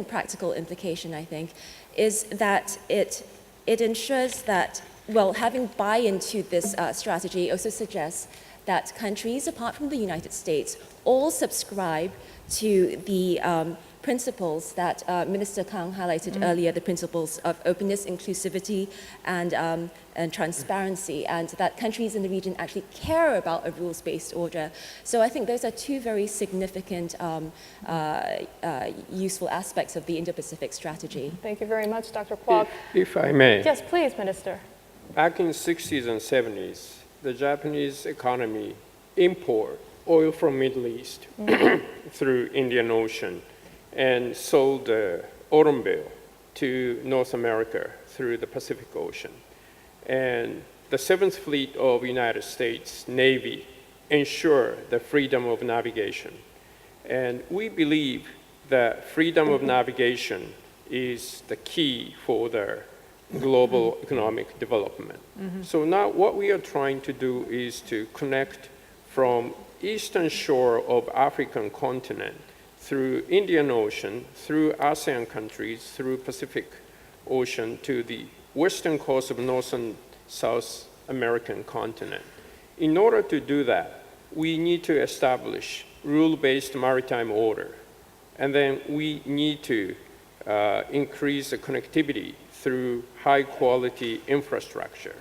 Speaker 9: practical implication, I think, is that it ensures that, well, having buy-in to this strategy also suggests that countries, apart from the United States, all subscribe to the principles that Minister Kang highlighted earlier, the principles of openness, inclusivity, and transparency, and that countries in the region actually care about a rules-based order. So I think those are two very significant, useful aspects of the Indo-Pacific strategy.
Speaker 4: Thank you very much, Dr. Kwok.
Speaker 8: If I may.
Speaker 4: Yes, please, Minister.
Speaker 8: Back in the 60s and 70s, the Japanese economy import oil from Middle East through Indian Ocean and sold the automobile to North America through the Pacific Ocean. And the 7th Fleet of United States Navy ensure the freedom of navigation. And we believe that freedom of navigation is the key for the global economic development. So now what we are trying to do is to connect from eastern shore of African continent through Indian Ocean, through ASEAN countries, through Pacific Ocean to the western coast of North and South American continent. In order to do that, we need to establish rule-based maritime order. And then we need to increase the connectivity through high-quality infrastructure,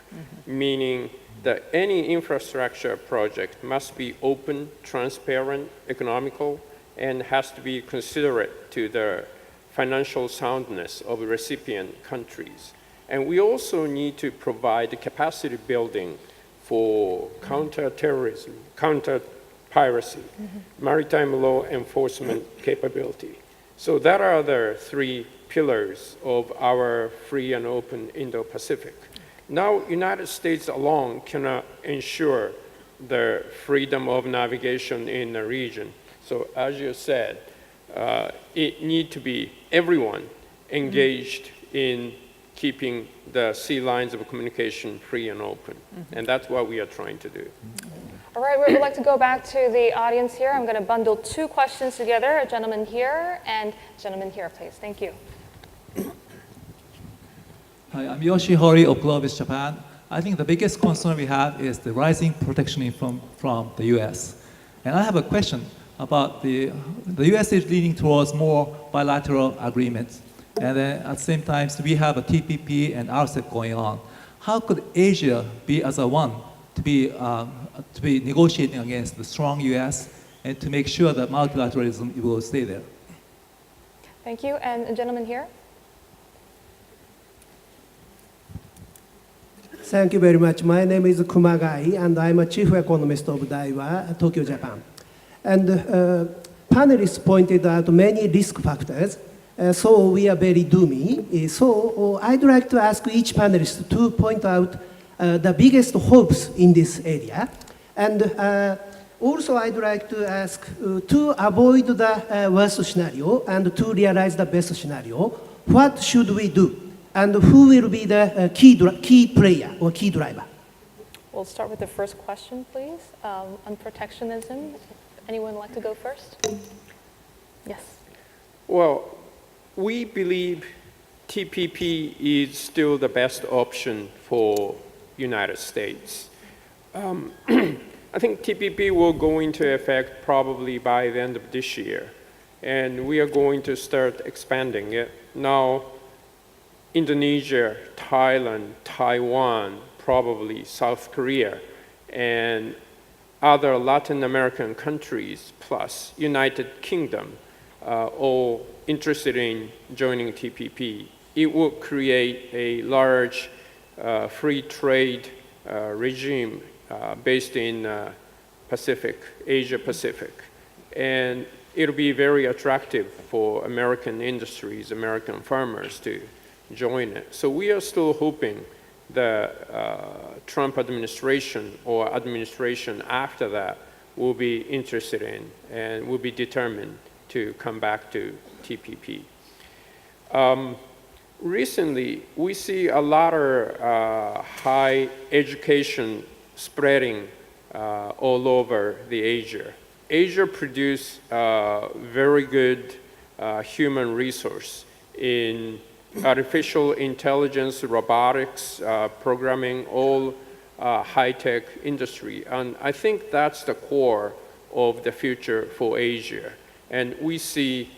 Speaker 8: meaning that any infrastructure project must be open, transparent, economical, and has to be considerate to the financial soundness of recipient countries. And we also need to provide capacity building for counter-terrorism, counter-piracy, maritime law enforcement capability. So that are the three pillars of our free and open Indo-Pacific. Now, United States alone cannot ensure the freedom of navigation in the region. So as you said, it needs to be everyone engaged in keeping the sea lines of communication free and open. And that's what we are trying to do.
Speaker 4: All right, we would like to go back to the audience here. I'm going to bundle two questions together, a gentleman here and a gentleman here, please. Thank you.
Speaker 11: Hi, I'm Yoshi Hori of Globis Japan. I think the biggest concern we have is the rising protectionism from the US. And I have a question about the US is leaning towards more bilateral agreements. And then at the same time, we have a TPP and RCEP going on. How could Asia be as a one to be negotiating against the strong US and to make sure that multilateralism will stay there?
Speaker 4: Thank you. And a gentleman here.
Speaker 12: Thank you very much. My name is Kumagai, and I'm a chief economist of Daiwa, Tokyo, Japan. And panelists pointed out many risk factors, so we are very doomy. So I'd like to ask each panelist to point out the biggest hopes in this area. And also I'd like to ask to avoid the worst scenario and to realize the best scenario, what should we do? And who will be the key player or key driver?
Speaker 4: We'll start with the first question, please. On protectionism. Anyone like to go first? Yes.
Speaker 8: Well, we believe TPP is still the best option for United States. I think TPP will go into effect probably by the end of this year, and we are going to start expanding it. Now, Indonesia, Thailand, Taiwan, probably South Korea, and other Latin American countries, plus United Kingdom, all interested in joining TPP. It would create a large free trade regime based in Pacific, Asia Pacific. And it'll be very attractive for American industries, American farmers to join it. So we are still hoping the Trump administration or administration after that will be interested in and will be determined to come back to TPP. Recently, we see a lot of high education spreading all over the Asia. Asia produce very good human resource in artificial intelligence, robotics, programming, all high-tech industry. And I think that's the core of the future for Asia. And we see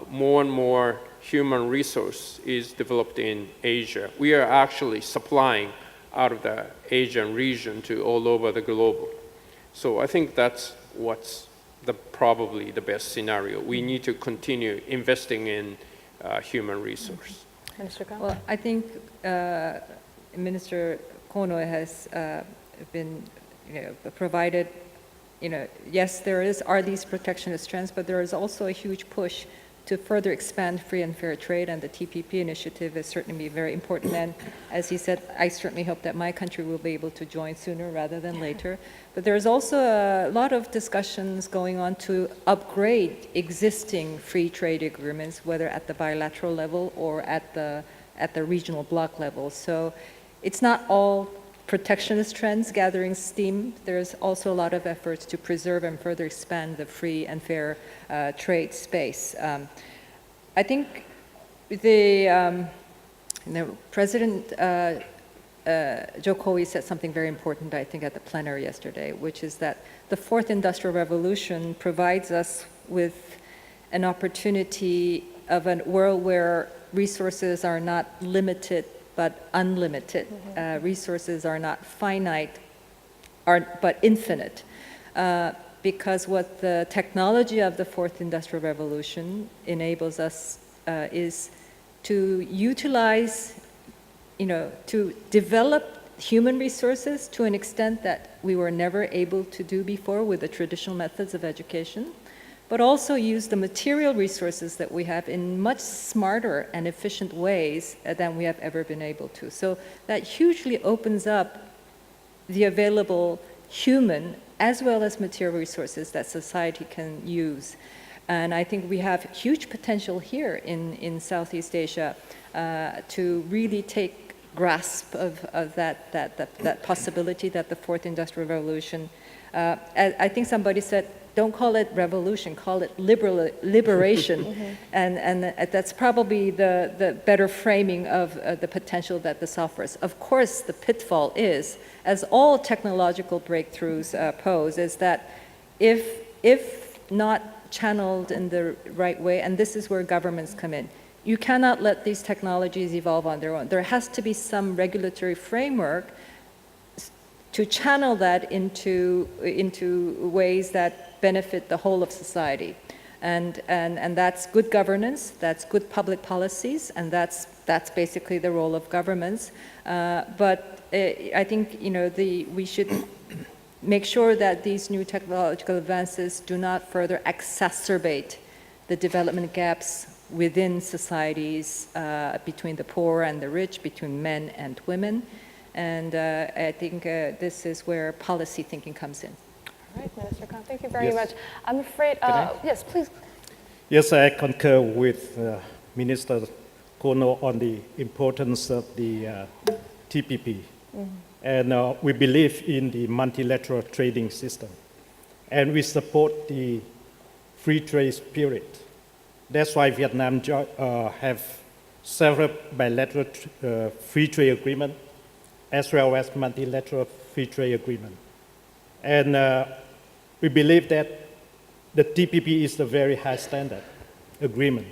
Speaker 8: more and more human resource is developed in Asia. We are actually supplying out of the Asian region to all over the globe. So I think that's what's probably the best scenario. We need to continue investing in human resource.
Speaker 4: Minister Khan?
Speaker 7: Well, I think Minister Kono has been provided, yes, are these protectionist trends, but there is also a huge push to further expand free and fair trade, and the TPP initiative is certainly very important. And as he said, I certainly hope that my country will be able to join sooner rather than later. But there's also a lot of discussions going on to upgrade existing free trade agreements, whether at the bilateral level or at the regional bloc level. So it's not all protectionist trends gathering steam. There's also a lot of efforts to preserve and further expand the free and fair trade space. I think the President Jokowi said something very important, I think, at the plenary yesterday, which is that the fourth industrial revolution provides us with an opportunity of a world where resources are not limited but unlimited. Resources are not finite, but infinite. Because what the technology of the fourth industrial revolution enables us is to utilize, to develop human resources to an extent that we were never able to do before with the traditional methods of education, but also use the material resources that we have in much smarter and efficient ways than we have ever been able to. So that hugely opens up the available human as well as material resources that society can use. And I think we have huge potential here in Southeast Asia to really take grasp of that possibility that the fourth industrial revolution, I think somebody said, don't call it revolution, call it liberation. And that's probably the better framing of the potential that this offers. Of course, the pitfall is, as all technological breakthroughs pose, is that if not channeled in the right way, and this is where governments come in, you cannot let these technologies evolve on their own. There has to be some regulatory framework to channel that into ways that benefit the whole of society. And that's good governance, that's good public policies, and that's basically the role of governments. But I think we should make sure that these new technological advances do not further exacerbate the development gaps within societies, between the poor and the rich, between men and women. And I think this is where policy thinking comes in.
Speaker 4: All right, Minister Khan, thank you very much. I'm afraid, yes, please.
Speaker 6: Yes, I concur with Minister Kono on the importance of the TPP. And we believe in the multilateral trading system. And we support the free trade spirit. That's why Vietnam have several bilateral free trade agreements as well as multilateral free trade agreement. And we believe that the TPP is the very high standard agreement.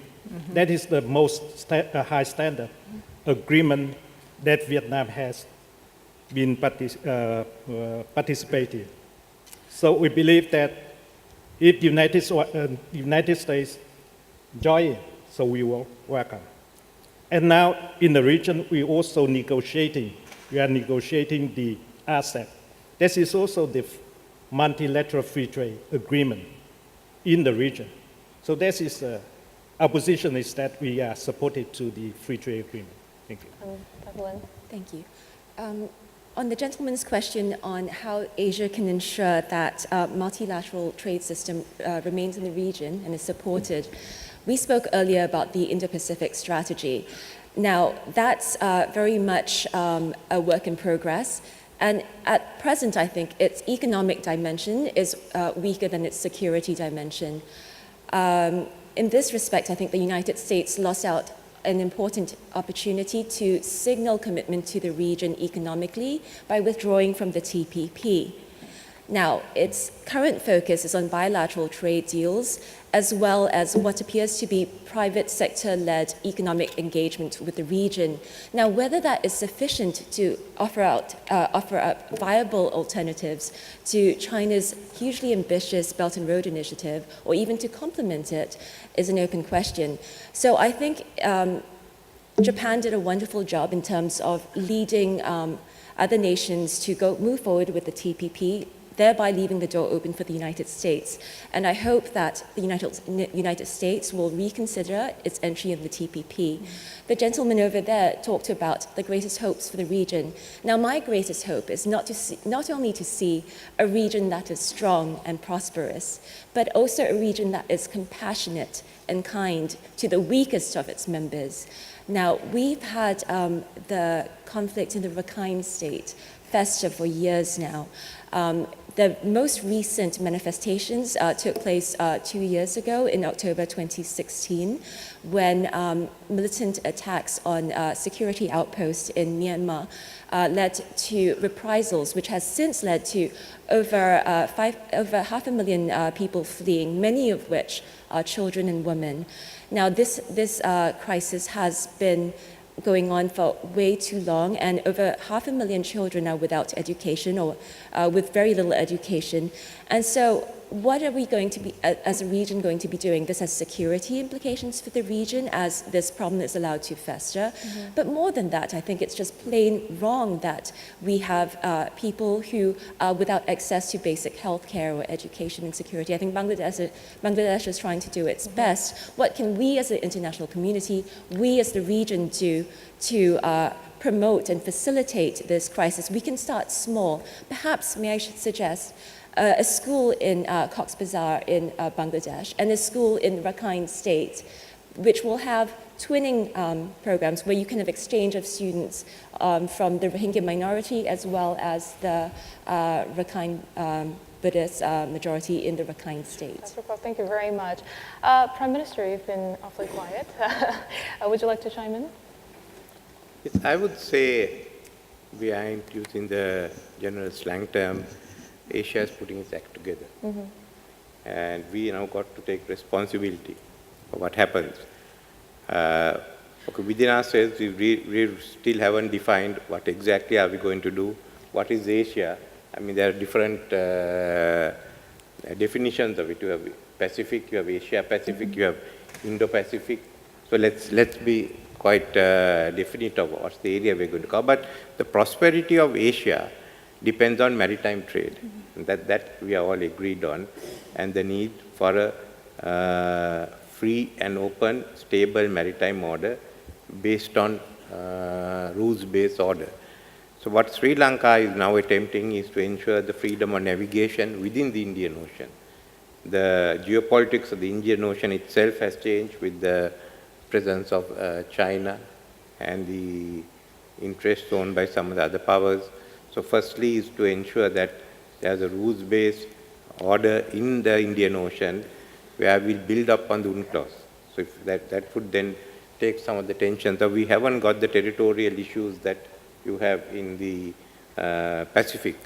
Speaker 6: That is the most high standard. agreement that Vietnam has been participating. So we believe that if United States join, so we will welcome. And now in the region, we are negotiating the ASEAN. This is also the multilateral free trade agreement in the region. So this is, our position is that we are supportive to the free trade agreement. Thank you.
Speaker 4: Evelyn.
Speaker 9: Thank you. On the gentleman's question on how Asia can ensure that multilateral trade system remains in the region and is supported, we spoke earlier about the Indo-Pacific strategy. Now, that's very much a work in progress. And at present, I think its economic dimension is weaker than its security dimension. In this respect, I think the United States lost out an important opportunity to signal commitment to the region economically by withdrawing from the TPP. Now, its current focus is on bilateral trade deals, as well as what appears to be private sector-led economic engagement with the region. Now, whether that is sufficient to offer up viable alternatives to China's hugely ambitious Belt and Road Initiative, or even to complement it, is an open question. So I think Japan did a wonderful job in terms of leading other nations to move forward with the TPP, thereby leaving the door open for the United States. And I hope that the United States will reconsider its entry in the TPP. The gentleman over there talked about the greatest hopes for the region. Now, my greatest hope is not only to see a region that is strong and prosperous, but also a region that is compassionate and kind to the weakest of its members. Now, we've had the conflict in the Rakhine State fester for years now. The most recent manifestations took place 2 years ago in October 2016, when militant attacks on security outposts in Myanmar led to reprisals, which has since led to over 500,000 people fleeing, many of which are children and women. Now, this crisis has been going on for way too long, and over 500,000 children are without education or with very little education. And so what are we going to be, as a region, going to be doing? This has security implications for the region as this problem is allowed to fester. Mm-hmm. But more than that, I think it's just plain wrong that we have people who are without access to basic health care or education and security. I think Bangladesh is trying to do its best. What can we as the international community, we as the region do to promote and facilitate this crisis? We can start small. Perhaps, may I suggest, a school in Cox's Bazar in Bangladesh and a school in Rakhine State, which will have twinning programs where you can have exchange of students from the Rohingya minority as well as the Rakhine Buddhist majority in the Rakhine State.
Speaker 4: Thank you very much. Prime Minister, you've been awfully quiet. Would you like to chime in?
Speaker 5: Yes, I would say, behind using the general slang term, Asia is putting its act together. Mm-hmm. And we now got to take responsibility for what happens. Okay, within ourselves, we still haven't defined what exactly are we going to do. What is Asia? I mean, there are different definitions of it. You have Pacific, you have Asia Pacific, mm-hmm. you have Indo-Pacific. So let's be quite definite of what's the area we're going to cover. But the prosperity of Asia depends on maritime trade. Mm-hmm. That we are all agreed on, and the need for a free and open, stable maritime order based on rules-based order. So what Sri Lanka is now attempting is to ensure the freedom of navigation within the Indian Ocean. The geopolitics of the Indian Ocean itself has changed with the presence of China and the interests owned by some of the other powers. So firstly is to ensure that there's a rules-based order in the Indian Ocean where we'll build up on the UNCLOS. So if that would then take some of the tension. So we haven't got the territorial issues that you have in the Pacific.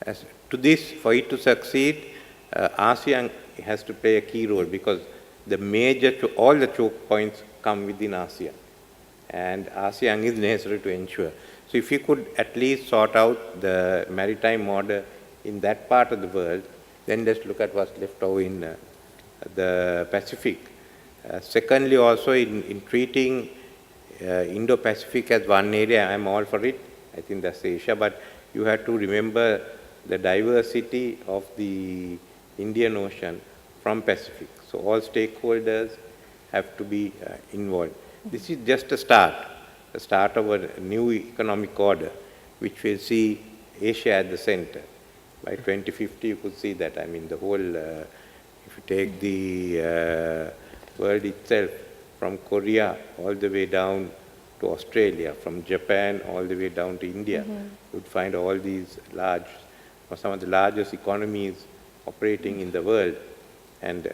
Speaker 5: As to this, for it to succeed, ASEAN has to play a key role because the major, all the choke points come within ASEAN. and ASEAN is necessary to ensure. So if you could at least sort out the maritime order in that part of the world, then let's look at what's left over in the Pacific. Secondly, also in treating Indo-Pacific as one area, I'm all for it. I think that's Asia, but you have to remember the diversity of the Indian Ocean from Pacific. So all stakeholders have to be involved. This is just a start of a new economic order, which will see Asia at the center. By 2050, you could see that. I mean, the whole, if you take the world itself, from Korea all the way down to Australia, from Japan all the way down to India, you would find all these large, or some of the largest economies operating in the world, and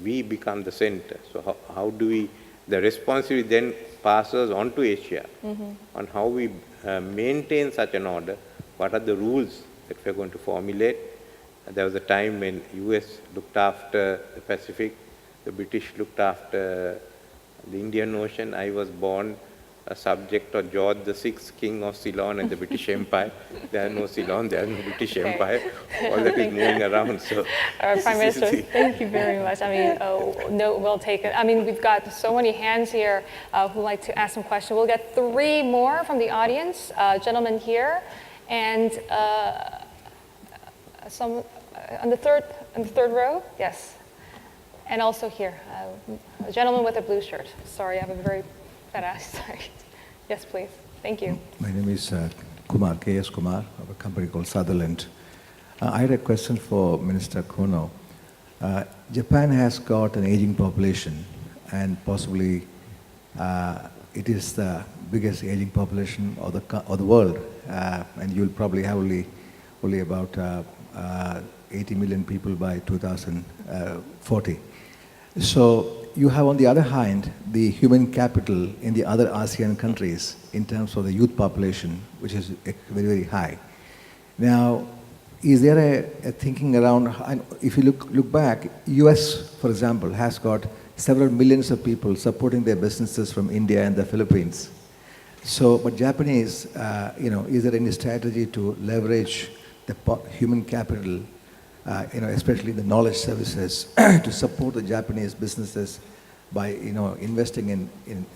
Speaker 5: we become the center. So how do we, the responsibility then passes on to Asia, on how we maintain such an order, what are the rules that we're going to formulate. There was a time when US looked after the Pacific, the British looked after the Indian Ocean. I was born a subject of George VI, King of Ceylon and the British Empire. There are no Ceylon, there is no British Empire. All that is moving around. So,
Speaker 4: Prime Minister, thank you very much. I mean, no, we'll take it. I mean, we've got so many hands here who'd like to ask some questions. We'll get 3 more from the audience. Gentleman here, and some on the third row. Yes, and also here, a gentleman with a blue shirt. Sorry, I have a very fat ass. Sorry. Yes, please. Thank you.
Speaker 13: My name is Kumar, K.S. Kumar, of a company called Sutherland. I had a question for Minister Kono. Japan has got an aging population, and possibly it is the biggest aging population of the world, and you'll probably have only about 80 million people by 2040. So you have, on the other hand, the human capital in the other ASEAN countries in terms of the youth population, which is very, very high. Now, is there a thinking around, if you look back, US, for example, has got several millions of people supporting their businesses from India and the Philippines. So, but Japanese, is there any strategy to leverage the human capital, especially the knowledge services, to support the Japanese businesses by, investing in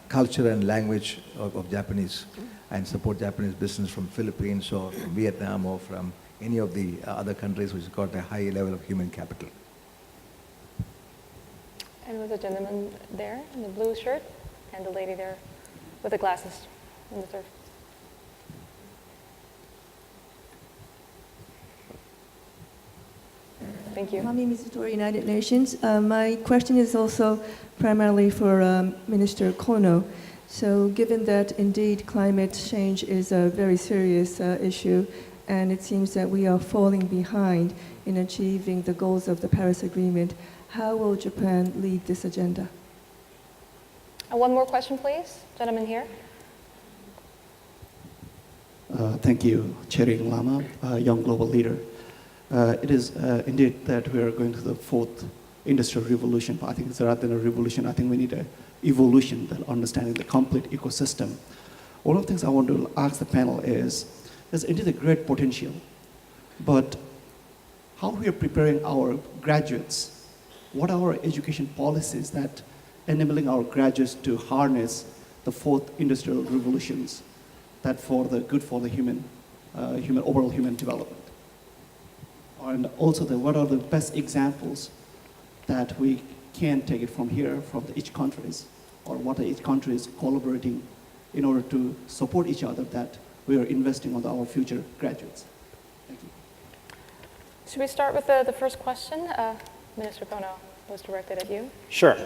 Speaker 13: culture and language of Japanese, and support Japanese business from Philippines or from Vietnam or from any of the other countries which have got a high level of human capital?
Speaker 4: And with the gentleman there in the blue shirt, and the lady there with the glasses in the third. Thank you.
Speaker 14: Mami Mizutori, United Nations. My question is also primarily for Minister Kono. So given that indeed climate change is a very serious issue, and it seems that we are falling behind in achieving the goals of the Paris Agreement, how will Japan lead this agenda?
Speaker 4: One more question, please. Gentleman here.
Speaker 15: Thank you, Cherin Lama, young global leader. It is indeed that we are going to the 4th industrial revolution. But I think it's rather than a revolution, I think we need an evolution, that understanding the complete ecosystem. One of the things I want to ask the panel is, there's indeed a great potential, but how we are preparing our graduates, what are our education policies that enabling our graduates to harness the 4th industrial revolutions, that for the good for the overall human development. And also, what are the best examples that we can take it from here, from each countries, or what are each countries collaborating in order to support each other, that we are investing on our future graduates. Thank you.
Speaker 4: Should we start with the first question? Minister Kono was directed at you.
Speaker 8: Sure.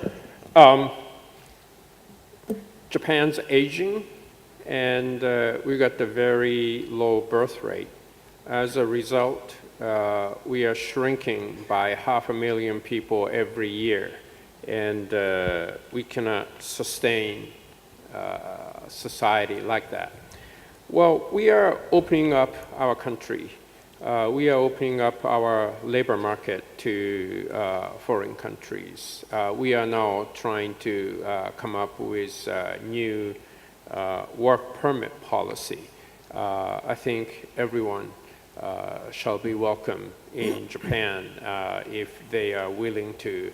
Speaker 8: Japan's aging, and we got the very low birth rate. As a result, we are shrinking by 500,000 people every year, and we cannot sustain society like that. Well, we are opening up our country we are opening up our labor market to foreign countries. We are now trying to come up with new work permit policy. I think everyone shall be welcome in Japan if they are willing to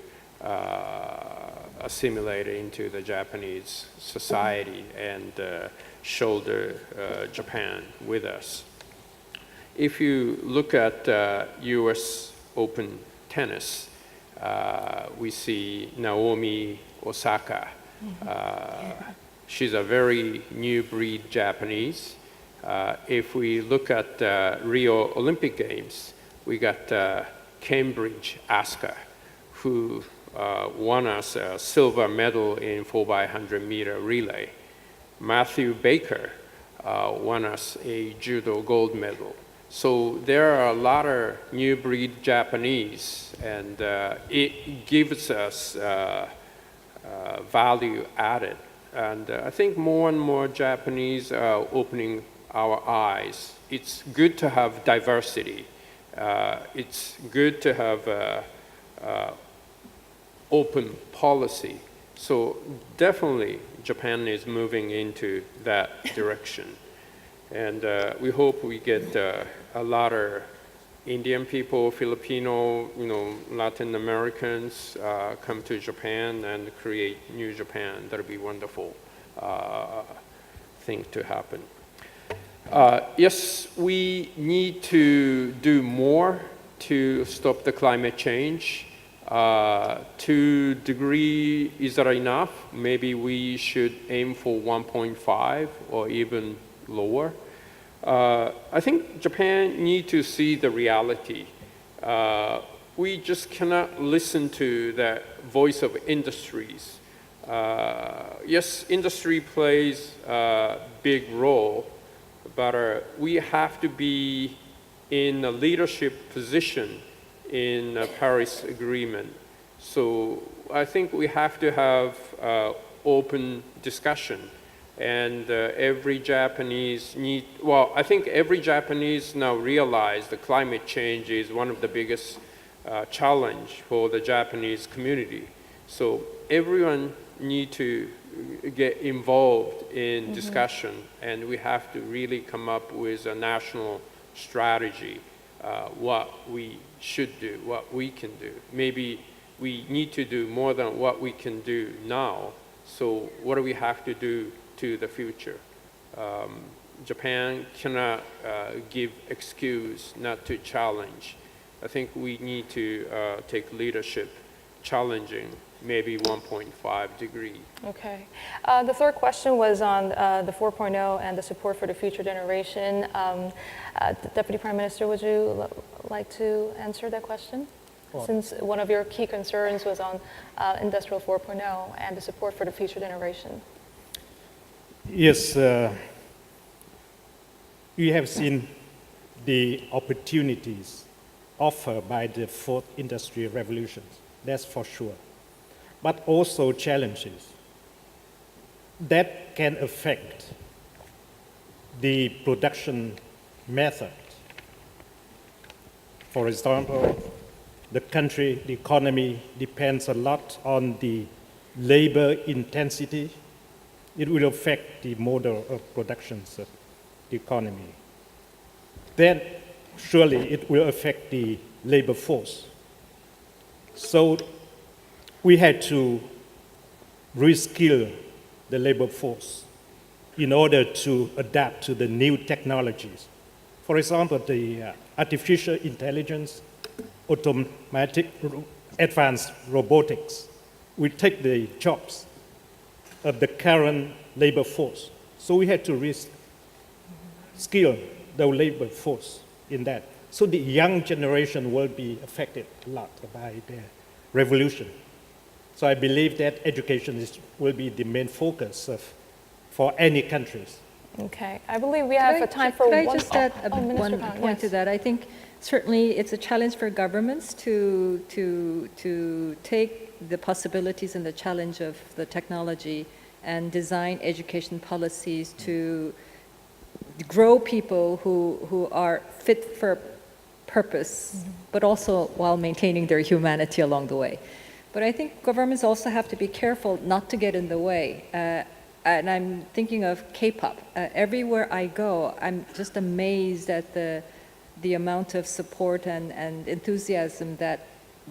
Speaker 8: assimilate into the Japanese society and shoulder Japan with us. If you look at US Open tennis, we see Naomi Osaka. She's a very new breed Japanese. If we look at Rio Olympic Games, we got Cambridge Asuka, who won us a silver medal in 4x100 meter relay. Matthew Baker won us a judo gold medal. So there are a lot of new breed Japanese, and it gives us value added. And I think more and more Japanese are opening our eyes. It's good to have diversity. It's good to have open policy. So definitely Japan is moving into that direction. And we hope we get a lot of Indian people, Filipino, Latin Americans come to Japan and create new Japan. That'll be wonderful thing to happen. Yes, we need to do more to stop the climate change. 2 degrees, is that enough? Maybe we should aim for 1.5 or even lower. I think Japan needs to see the reality. We just cannot listen to the voice of industries. Yes, industry plays a big role, but we have to be in a leadership position in the Paris Agreement. So I think we have to have open discussion. And every Japanese I think every Japanese now realize that climate change is one of the biggest challenge for the Japanese community. So everyone need to get involved in discussion, and we have to really come up with a national strategy, what we should do, what we can do. Maybe we need to do more than what we can do now. So what do we have to do to the future? Japan cannot give excuse not to challenge. I think we need to take leadership, challenging maybe 1.5 degree.
Speaker 4: Okay. The third question was on the 4.0 and the support for the future generation. Deputy Prime Minister, would you like to answer that question? Since one of your key concerns was on Industrial 4.0 and the support for the future generation.
Speaker 6: Yes, we have seen the opportunities offered by the fourth industrial revolution, that's for sure, but also challenges that can affect the production method. For example, the country, the economy depends a lot on the labor intensity. It will affect the model of production of the economy. Then surely it will affect the labor force. So we had to reskill the labor force in order to adapt to the new technologies. For example, the artificial intelligence, automatic, advanced robotics will take the jobs of the current labor force. So we had to reskill the labor force in that. So the young generation will be affected a lot by the revolution. So I believe that education will be the main focus for any countries.
Speaker 4: Okay, I believe we have time for one.
Speaker 7: Could I just add one
Speaker 4: Khan,
Speaker 7: point to that? I think certainly it's a challenge for governments to take the possibilities and the challenge of the technology and design education policies to grow people who are fit for purpose, but also while maintaining their humanity along the way. But I think governments also have to be careful not to get in the way. And I'm thinking of K-pop. Everywhere I go, I'm just amazed at the amount of support and enthusiasm that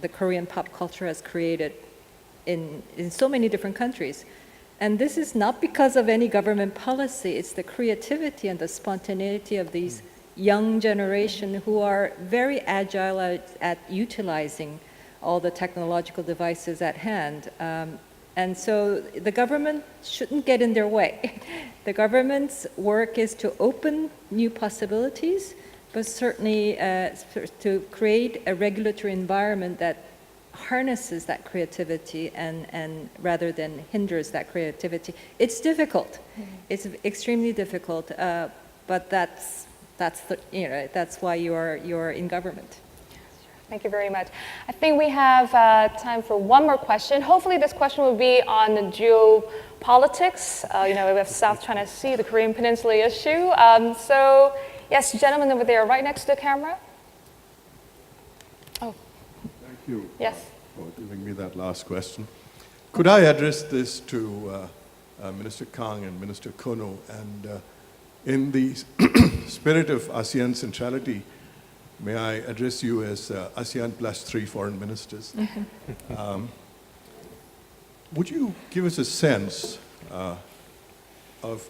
Speaker 7: the Korean pop culture has created in so many different countries. And this is not because of any government policy, it's the creativity and the spontaneity of these young generation who are very agile at utilizing all the technological devices at hand. And so the government shouldn't get in their way. The government's work is to open new possibilities, but certainly to create a regulatory environment that harnesses that creativity and rather than hinders that creativity. It's difficult. It's extremely difficult, but that's why you're in government.
Speaker 4: Thank you very much. I think we have time for one more question. Hopefully this question will be on geopolitics. We have South China Sea, the Korean Peninsula issue. So yes, gentleman over there, right next to the camera. Oh.
Speaker 16: Thank you
Speaker 4: yes.
Speaker 16: For giving me that last question. Could I address this to Minister Kang and Minister Kono? And in the spirit of ASEAN centrality, may I address you as ASEAN plus 3 foreign ministers? Would you give us a sense of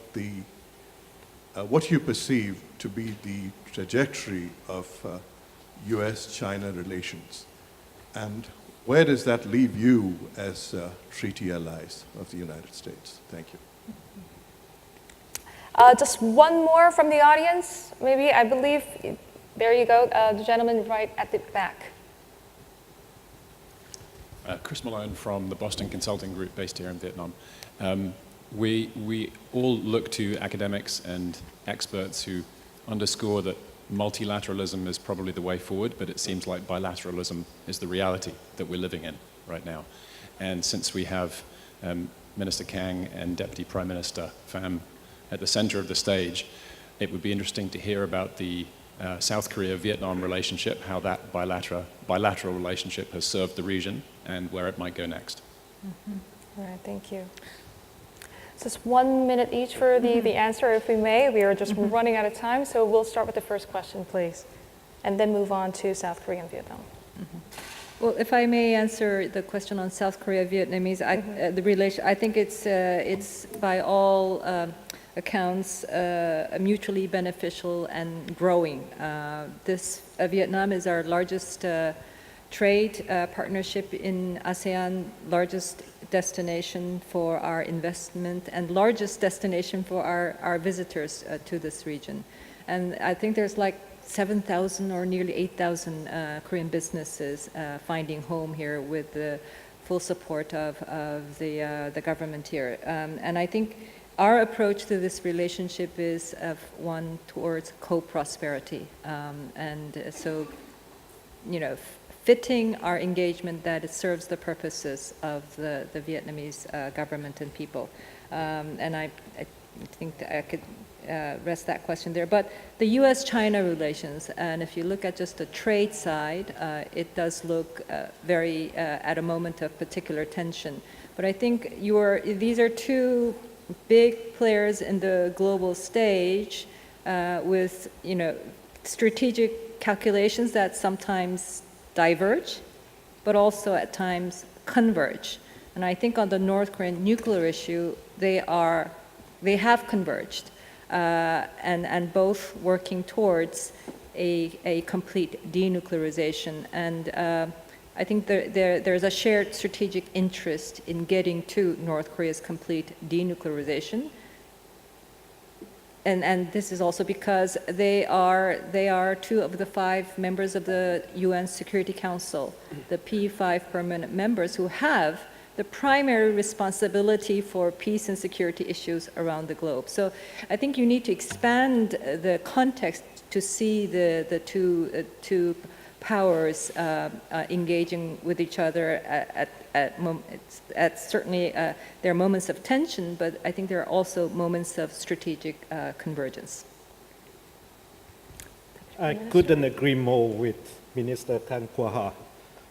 Speaker 16: what you perceive to be the trajectory of US-China relations? And where does that leave you as treaty allies of the United States? Thank you.
Speaker 4: Just one more from the audience, maybe. I believe, there you go, the gentleman right at the back.
Speaker 17: Chris Malone from the Boston Consulting Group based here in Vietnam. We all look to academics and experts who underscore that multilateralism is probably the way forward, but it seems like bilateralism is the reality that we're living in right now. And since we have Minister Kang and Deputy Prime Minister Pham at the center of the stage, it would be interesting to hear about the South Korea-Vietnam relationship, how that bilateral relationship has served the region, and where it might go next.
Speaker 4: All right, thank you. Just 1 minute each for the answer, if we may. We are just running out of time, so we'll start with the first question, please, and then move on to South Korea and Vietnam.
Speaker 7: Well, if I may answer the question on South Korea, Vietnamese, the relation, I think it's by all accounts mutually beneficial and growing. Vietnam is our largest trade partnership in ASEAN, largest destination for our investment and largest destination for our visitors to this region. And I think there's like 7,000 or nearly 8,000 Korean businesses finding home here with the full support of the government here. And I think our approach to this relationship is one towards co-prosperity. And so, fitting our engagement that it serves the purposes of the Vietnamese government and people. And I think that I could rest that question there. But the US-China relations, and if you look at just the trade side, it does look very at a moment of particular tension. But I think these are two big players in the global stage with, strategic calculations that sometimes diverge, but also at times converge. And I think on the North Korean nuclear issue, they have converged, and both working towards a complete denuclearization. And I think there's a shared strategic interest in getting to North Korea's complete denuclearization. And this is also because they are 2 of the 5 members of the UN Security Council, the P5 permanent members who have the primary responsibility for peace and security issues around the globe. So I think you need to expand the context to see the two powers engaging with each other at certainly there are moments of tension, but I think there are also moments of strategic convergence.
Speaker 6: I couldn't agree more with Minister Kang Kwa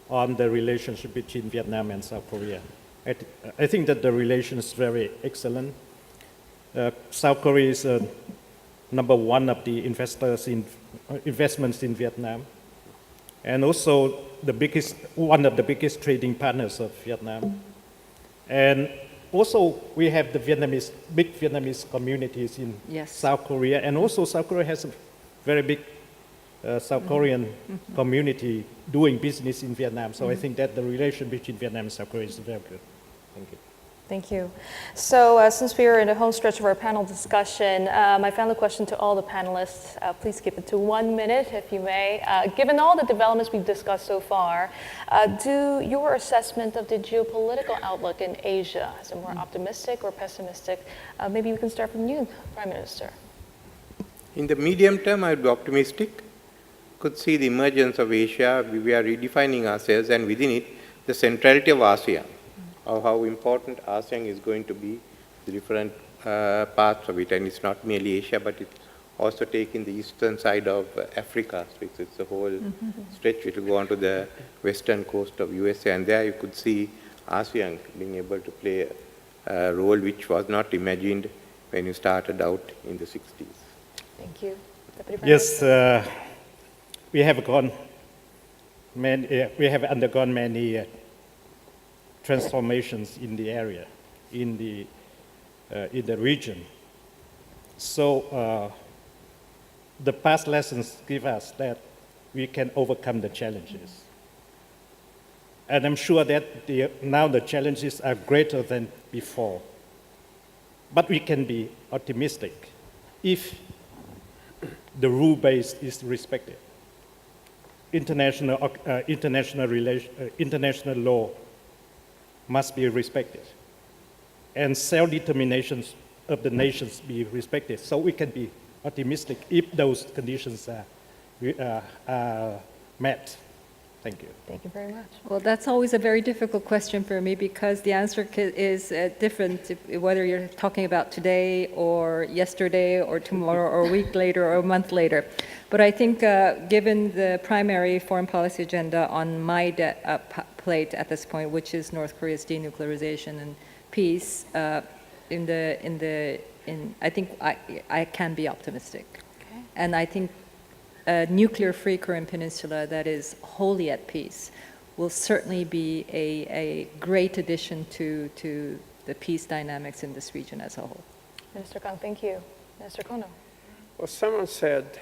Speaker 6: on the relationship between Vietnam and South Korea. I think that the relation is very excellent. South Korea is number one of the investments in Vietnam, and also one of the biggest trading partners of Vietnam. And also we have the big Vietnamese communities in South Korea, and also South Korea has a very big South Korean community doing business in Vietnam. So I think that the relation between Vietnam and South Korea is very good. Thank you.
Speaker 4: Thank you. So since we are in the home stretch of our panel discussion, my final question to all the panelists, please keep it to 1 minute if you may. Given all the developments we've discussed so far, do your assessment of the geopolitical outlook in Asia, is it more optimistic or pessimistic? Maybe we can start from you, Prime Minister.
Speaker 5: In the medium term, I would be optimistic. Could see the emergence of Asia. We are redefining ourselves, and within it, the centrality of ASEAN, of how important ASEAN is going to be, the different parts of it. And it's not merely Asia, but it's also taking the eastern side of Africa. So it's a whole stretch. It will go on to the western coast of USA, and there you could see ASEAN being able to play a role which was not imagined when you started out in the 60s.
Speaker 4: Thank you.
Speaker 6: Yes, we have undergone many transformations in the area, in the region. So the past lessons give us that we can overcome the challenges. And I'm sure that now the challenges are greater than before. But we can be optimistic if the rule base is respected. International law must be respected, and self-determination of the nations be respected. So we can be optimistic if those conditions are met. Thank you.
Speaker 4: Thank you very much.
Speaker 7: Well, that's always a very difficult question for me because the answer is different whether you're talking about today or yesterday or tomorrow or a week later or a month later. But I think given the primary foreign policy agenda on my plate at this point, which is North Korea's denuclearization and peace, I think I can be optimistic.
Speaker 4: Okay.
Speaker 7: And I think a nuclear-free Korean peninsula that is wholly at peace will certainly be a great addition to the peace dynamics in this region as a whole.
Speaker 4: Minister Kang, thank you. Minister Kono.
Speaker 8: Well, someone said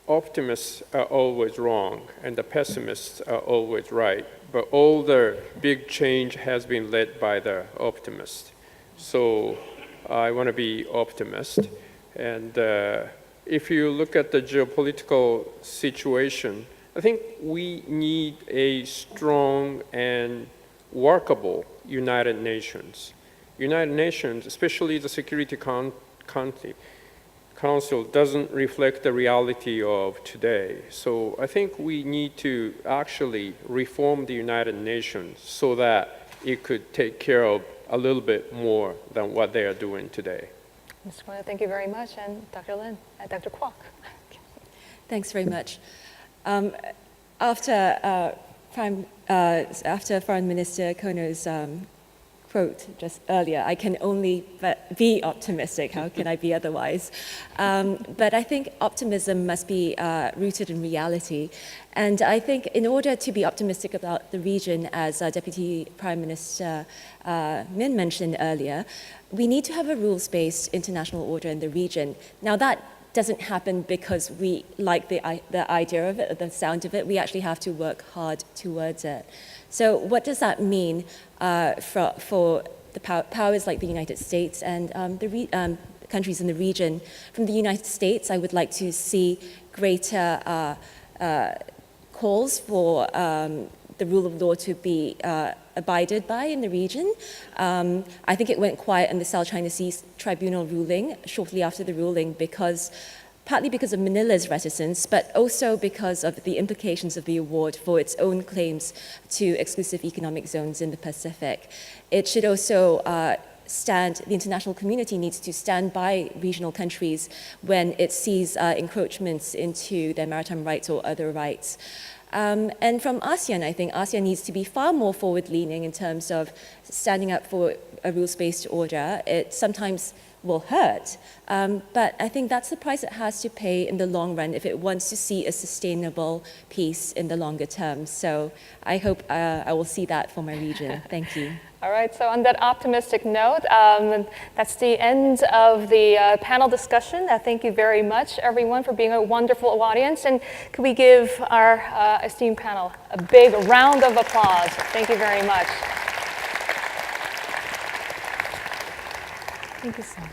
Speaker 8: optimists are always wrong and the pessimists are always right, but all the big change has been led by the optimists. So I want to be optimist. And if you look at the geopolitical situation, I think we need a strong and workable United Nations. United Nations, especially the Security Council, doesn't reflect the reality of today. So I think we need to actually reform the United Nations so that it could take care of a little bit more than what they are doing today.
Speaker 4: Mr. Kono, thank you very much. And Dr. Lin, and Dr. Kwok.
Speaker 9: Thanks very much. After Foreign Minister Kono's quote just earlier, I can only be optimistic. How can I be otherwise? But I think optimism must be rooted in reality. And I think in order to be optimistic about the region, as Deputy Prime Minister Min mentioned earlier, we need to have a rules-based international order in the region. Now that doesn't happen because we like the idea of it, or the sound of it. We actually have to work hard towards it. So what does that mean for the powers like the United States and the countries in the region? From the United States, I would like to see greater calls for the rule of law to be abided by in the region. I think it went quiet in the South China Sea Tribunal ruling, shortly after the ruling, partly because of Manila's reticence, but also because of the implications of the award for its own claims to exclusive economic zones in the Pacific. It should also the international community needs to stand by regional countries when it sees encroachments into their maritime rights or other rights. And from ASEAN, I think ASEAN needs to be far more forward-leaning in terms of standing up for a rules-based order. It sometimes will hurt, but I think that's the price it has to pay in the long run if it wants to see a sustainable peace in the longer term. So I hope I will see that for my region. Thank you.
Speaker 4: All right, so on that optimistic note, that's the end of the panel discussion. Thank you very much, everyone, for being a wonderful audience. And could we give our esteemed panel a big round of applause? Thank you very much. Thank you so much.